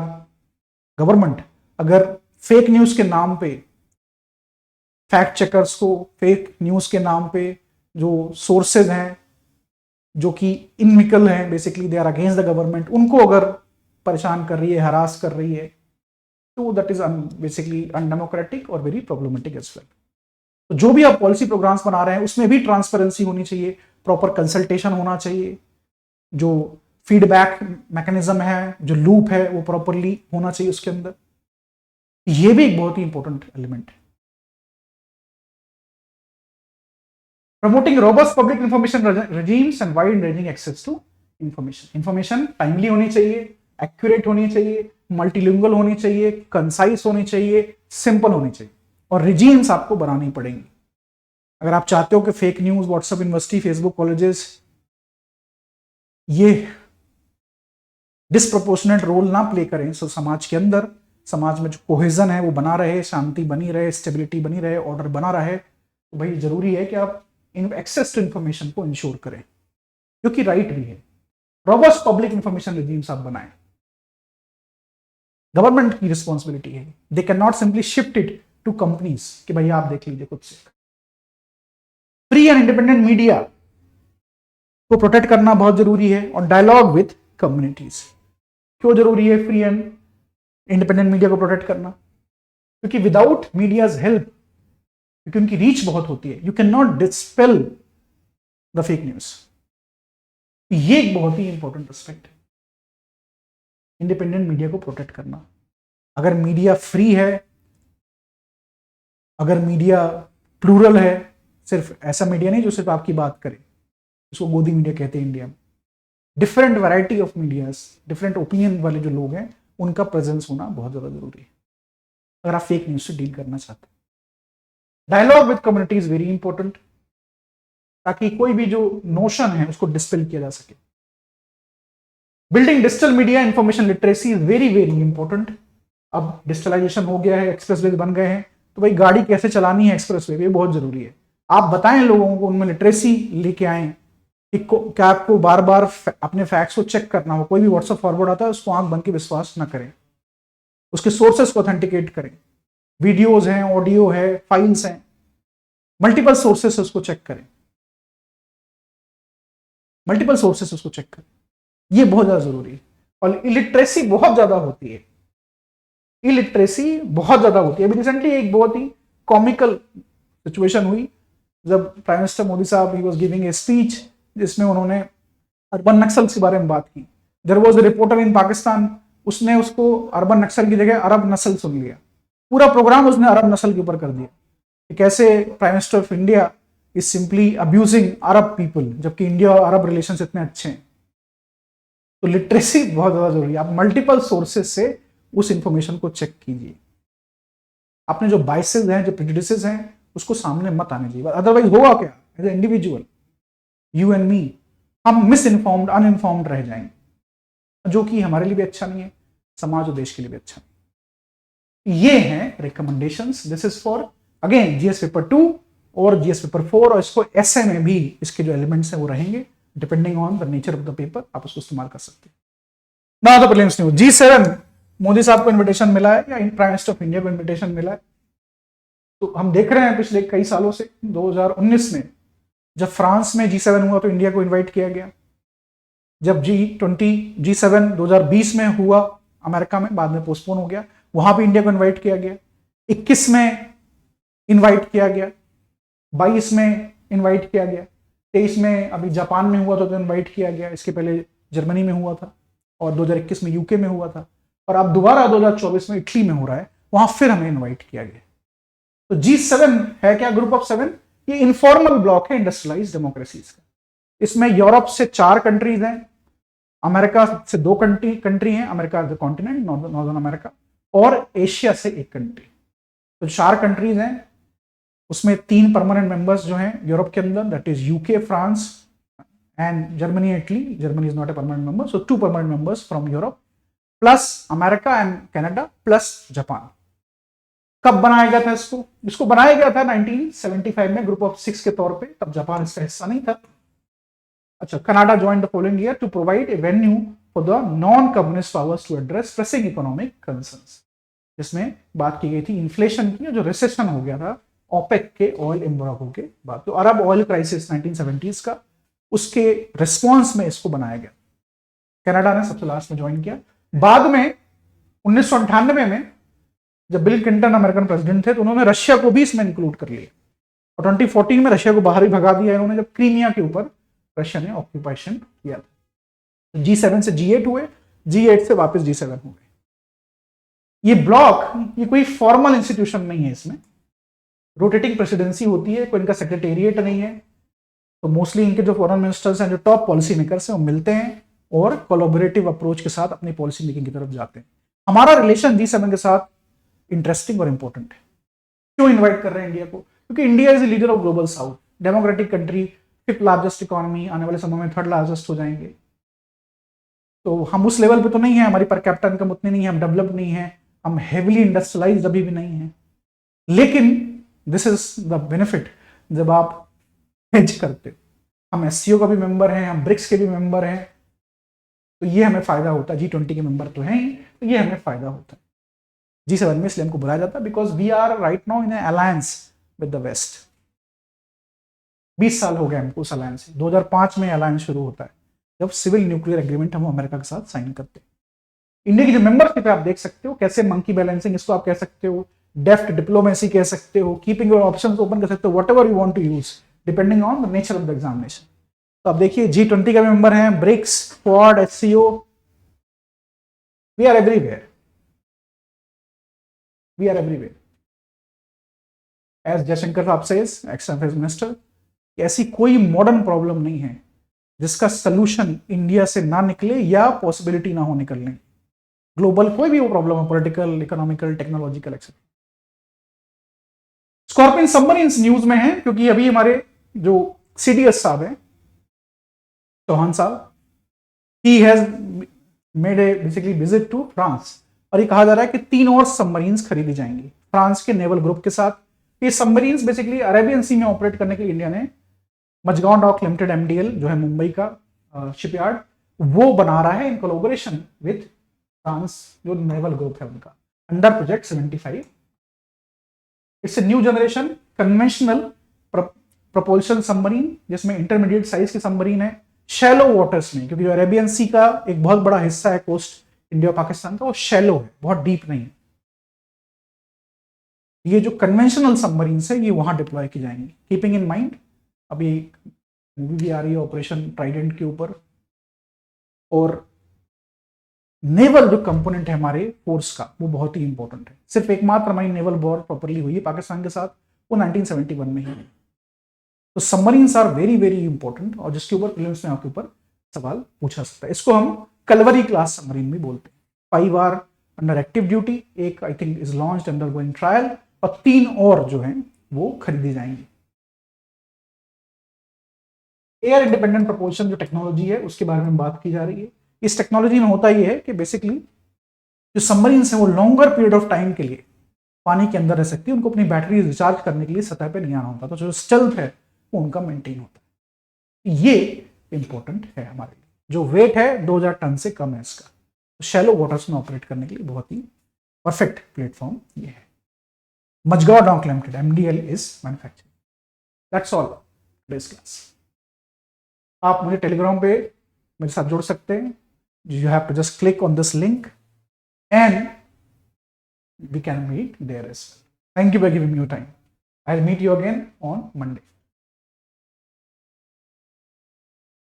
गवर्नमेंट अगर फेक न्यूज के नाम पे, फैक्ट चेकर्स को फेक न्यूज के नाम पे जो सोर्सेज हैं जो कि इनमिकल हैं, basically they are against the government, उनको अगर परेशान कर रही है, हरास कर रही है, तो दैट इज बेसिकली अनडेमोक्रेटिक और वेरी प्रॉब्लमेटिक एज वेल। तो जो भी आप पॉलिसी प्रोग्राम्स बना रहे हैं उसमें भी ट्रांसपेरेंसी होनी चाहिए, प्रॉपर कंसल्टेशन होना चाहिए, जो फीडबैक मैकेनिज्म है, जो लूप है वो प्रॉपरली होना चाहिए उसके अंदर। ये भी एक बहुत ही इंपॉर्टेंट एलिमेंट है। Promoting robust public information regimes and wide ranging access to information. Information timely होनी चाहिए, एक्यूरेट होनी चाहिए, मल्टीलिंगुअल होनी चाहिए, कंसाइज होनी चाहिए, सिंपल होनी चाहिए, और रिजीम्स आपको बनानी पड़ेंगी। अगर आप चाहते हो कि fake news, WhatsApp university, Facebook colleges ये डिस्प्रोपोर्शनेट रोल ना प्ले करें, सो समाज के अंदर, समाज में जो कोहेजन है वो बना रहे, शांति बनी रहे, स्टेबिलिटी बनी रहे, ऑर्डर बना रहे, तो भाई जरूरी है कि आप इन एक्सेस टू इंफॉर्मेशन को इंश्योर करें, जो कि राइट भी है। रोबस्ट पब्लिक इंफॉर्मेशन रिजीम्स आप बनाएं, गवर्नमेंट की रिस्पॉन्सिबिलिटी है। They can not simply shift it to companies कि भाई आप देख लीजिए खुद से। फ्री एंड इंडिपेंडेंट मीडिया को प्रोटेक्ट करना बहुत जरूरी है, और डायलॉग विद कम्युनिटीज। क्यों जरूरी है फ्री एंड इंडिपेंडेंट मीडिया को प्रोटेक्ट करना? क्योंकि विदाउट मीडियाज हेल्प, क्योंकि उनकी रीच बहुत होती है, you can not dispel the fake news. ये एक बहुत ही इंपॉर्टेंट एस्पेक्ट है, इंडिपेंडेंट मीडिया को प्रोटेक्ट करना। अगर मीडिया फ्री है, अगर मीडिया प्लूरल है, सिर्फ ऐसा मीडिया नहीं जो सिर्फ आपकी बात करे, उसको गोदी मीडिया कहते हैं इंडिया में, different variety of medias, different opinion वाले जो लोग हैं उनका प्रेजेंस होना बहुत ज्यादा जरूरी है अगर आप फेक न्यूज से डील करना चाहते हैं। Dialogue with community is very important, ताकि कोई भी जो नोशन है उसको डिस्पेल किया जा सके। Building digital media information literacy is very very important. अब डिजिटलाइजेशन हो गया है, एक्सप्रेसवे बन गए हैं, तो भाई गाड़ी कैसे चलानी है एक्सप्रेसवे, ये बहुत जरूरी है। आप बताएं लोगों को, उनमें लिटरेसी लेके आए कि क्या आपको बार बार अपने फैक्ट्स को चेक करना हो। कोई भी व्हाट्सएप फॉरवर्ड आता है उसको आंख बंद के विश्वास ना करें, उसके सोर्सेस को ऑथेंटिकेट करें। वीडियोज हैं, ऑडियो है, फाइल्स हैं, मल्टीपल सोर्सेस उसको चेक करें, मल्टीपल सोर्सेस उसको चेक करें। ये बहुत ज्यादा जरूरी है। और इलिटरेसी बहुत ज्यादा होती है, इलिटरेसी बहुत ज्यादा होती है। अभी रिसेंटली एक बहुत ही कॉमिकल सिचुएशन हुई जब प्राइम मिनिस्टर मोदी साहब he was giving a speech जिसमें उन्होंने अर्बन नक्सल के बारे में बात की। देयर वाज अ रिपोर्टर इन पाकिस्तान, उसने उसको अरबन नक्सल की जगह अरब नस्ल सुन लिया। पूरा प्रोग्राम उसने अरब नस्ल के ऊपर कर दिया कि कैसे prime minister of India is simply abusing Arab people, जबकि इंडिया और अरब रिलेशंस इतने अच्छे हैं। तो लिटरेसी बहुत ज्यादा जरूरी है। आप मल्टीपल सोर्सेज से उस इंफॉर्मेशन को चेक कीजिए। अपने जो बाइसेस हैं, जो प्रेजुडिसेस हैं, उसको सामने मत आने दीजिए। अदरवाइज होगा क्या, as a individual, you and me, हम मिस इन्फॉर्म्ड, अनइन्फॉर्म्ड रह जाएंगे, जो कि हमारे लिए भी अच्छा नहीं है, समाज और देश के लिए भी अच्छा नहीं। ये हैं recommendations. This is for again GS paper 2 और जीएस पेपर 4, और इसको ऐसे में भी इसके जो एलिमेंट्स हैं वो रहेंगे, depending on the nature of the paper आप उसको इस्तेमाल कर सकते हैं। Now the prelims news. G7, Modi साहब को इन्विटेशन मिला है या प्राइम मिनिस्टर ऑफ इंडिया को इन्विटेशन मिला है? तो हम देख रहे हैं पिछले कई सालों से, 2019 में जब फ्रांस में G7 हुआ तो इंडिया को इन्वाइट किया गया। जब G7 2020 में हुआ अमेरिका में, बाद में पोस्टपोन हो गया, वहां भी इंडिया को इन्वाइट किया गया। 21 में इन्वाइट किया गया, 22 में इन्वाइट किया गया, 23 में अभी जापान में हुआ तो इन्वाइट किया गया, इसके पहले जर्मनी में हुआ था, और 2021 में यूके में हुआ था, और अब दोबारा 2024 में इटली में हो रहा है, वहां फिर हमें इन्वाइट किया गया। तो G7 है क्या? Group of 7। ये इनफॉर्मल ब्लॉक है इंडस्ट्रियलाइज्ड डेमोक्रेसीज का। इसमें यूरोप से 4 कंट्रीज हैं, अमेरिका से 2 कंट्री हैं, America the continent, northern America, और एशिया से 1 कंट्री। तो 4 कंट्रीज हैं, उसमें 3 परमानेंट मेंबर्स जो हैं यूरोप के अंदर, that is UK, France and Germany, Italy. Germany is not a permanent member, so 2 permanent members from Europe, plus America and Canada, plus Japan. कब बनाया गया था इसको बनाया गया था 1975 में ग्रुप ऑफ 6 के तौर पे, तब जापान इसका हिस्सा नहीं था। अच्छा, Canada joined the following year to provide a venue for the non communist powers to address pressing economic concerns, जिसमें बात की गई थी इन्फ्लेशन की, जो रिसेशन हो गया था ओपेक के ऑयल एम्बार्गो के बाद, तो अरब ऑयल क्राइसिस 1970s का, उसके रिस्पॉन्स में इसको बनाया गया। कनाडा ने सबसे लास्ट में ज्वाइन किया। बाद में 1998 में जब बिल क्लिंटन अमेरिकन प्रेसिडेंट थे तो उन्होंने रशिया को भी इसमें इंक्लूड कर लिया, और 2014 में रशिया को बाहर ही भगा दिया इन्होंने, जब क्रीमिया के ऊपर रशिया ने ऑक्यूपेशन किया था। तो G7 से G8 हुए, G8 से वापस G7 हो गए। ये ब्लॉक, ये कोई फॉर्मल इंस्टीट्यूशन नहीं है, इसमें रोटेटिंग प्रेसिडेंसी होती है, कोई इनका सेक्रेटेरिएट नहीं है। तो मोस्टली इनके जो फॉरेन मिनिस्टर्स हैं, जो टॉप पॉलिसी मेकर्स हैं, वो मिलते हैं और कोलैबोरेटिव अप्रोच के साथ अपनी पॉलिसी मेकिंग की तरफ जाते हैं। हमारा रिलेशन G7 के साथ इंटरेस्टिंग और इंपॉर्टेंट है। क्यों इन्वाइट कर रहे हैं इंडिया को? क्योंकि India is leader of global south, democratic country, 5th largest economy, आने वाले समय में 3rd लार्जेस्ट हो जाएंगे। तो हम उस लेवल पे तो नहीं है, हमारी पर कैपिटा इनकम उतनी नहीं है, हम डेवलप नहीं है, हम हेविली इंडस्ट्रियलाइज्ड अभी भी नहीं है। लेकिन दिस इज द बेनिफिट जब आप हेज करते हो। हम एससीओ का भी मेंबर हैं, हम ब्रिक्स के भी मेंबर हैं, तो ये हमें फायदा होता है। G20 के मेंबर तो हैं ही, तो ये हमें फायदा होता है। G7 में इसलिए हमको बुलाया जाता है because we are right now in alliance with the west. 20 साल हो गए हमको उस अलायंस से। 2005 में अलायंस शुरू होता है, जब सिविल न्यूक्लियर एग्रीमेंट हम अमेरिका के साथ साइन करते हैं। इंडिया की जो मेंबरशिप है आप देख सकते हो कैसे मंकी बैलेंसिंग, इसको आप कह सकते हो, डेफ्ट डिप्लोमेसी कह सकते हो, कीपिंग योर ऑप्शंस ओपन कह सकते हो, whatever you want to use depending on the nature of the examination. तो आप देखिए G20 का मेंबर है, BRICS, Quad, SCO, we are everywhere, we are everywhere. As Jaishankar साहब सेज, एक्स अफेयर्स मिनिस्टर, ऐसी कोई मॉडर्न प्रॉब्लम नहीं है जिसका सोल्यूशन इंडिया से ना निकले या पॉसिबिलिटी ना हो निकलने। ग्लोबल कोई भी वो प्रॉब्लम है, political, economical, technological etcetera. Scorpion submarines news में है क्योंकि अभी हमारे जो CDS साहब हैं, चौहान साहब, he has made a basically visit to France, और ये कहा जा रहा है कि 3 और सबमरीन्स खरीदी जाएंगी फ्रांस के नेवल ग्रुप के साथ। ये सबमरीन्स बेसिकली अरेबियन सी में ऑपरेट करने के लिए इंडिया ने मजगांव डॉक लिमिटेड MDL जो है मुंबई का शिपयार्ड, वो बना रहा है इन कोलैबोरेशन विद फ्रांस, जो नेवल ग्रुप है उनका, under project 75। It's a new generation conventional propulsion submarine, जिसमें इंटरमीडिएट साइज की सबमरीन है, शैलो वाटर्स में, क्योंकि जो अरेबियन सी का एक बहुत बड़ा हिस्सा है कोस्ट इंडिया पाकिस्तान का, वो शैलो है, बहुत डीप नहीं है। ये जो कन्वेंशनल सबमरीन्स है ये वहां डिप्लॉय की जाएंगी। कीपिंग इन माइंड, अभी मूवी भी आ रही है ऑपरेशन ट्राइडेंट के ऊपर, और नेवल जो कंपोनेंट है हमारे फोर्स का वो बहुत ही इंपॉर्टेंट है। सिर्फ एकमात्र हमारी नेवल वॉर प्रॉपरली हुई है पाकिस्तान के साथ, वो 1971 में ही। तो submarines are very very important, और जिसके ऊपर प्रीलिम्स में आपके ऊपर सवाल पूछा सकता है। इसको हम कलवरी क्लास सबमरीन भी बोलते हैं। 5 आर अंडर एक्टिव ड्यूटी, एक I think is launched under going trial, और 3 और जो हैं वो खरीदी जाएंगी। एयर इंडिपेंडेंट प्रपोल्शन जो टेक्नोलॉजी है उसके बारे में बात की जा रही है। इस टेक्नोलॉजी में होता यह है कि बेसिकली जो सबमरीन्स हैं वो लॉन्गर पीरियड ऑफ टाइम के लिए पानी के अंदर रह सकती है, उनको अपनी बैटरी रिचार्ज करने के लिए सतह पे नहीं आना होता, तो जो स्टेल्थ है वो उनका मेंटेन होता है। ये इंपॉर्टेंट है हमारे लिए। जो वेट है 2000 टन से कम है इसका, तो शैलो वाटर्स में ऑपरेट करने के लिए बहुत ही परफेक्ट प्लेटफॉर्म ये है। Mazagaon dock limited MDL is manufacturing. That's all today's class. आप मुझे टेलीग्राम पे मेरे साथ जुड़ सकते हैं। You have to just click on this link and we can meet there as well. Thank you for giving me your time. I'll meet you again on Monday.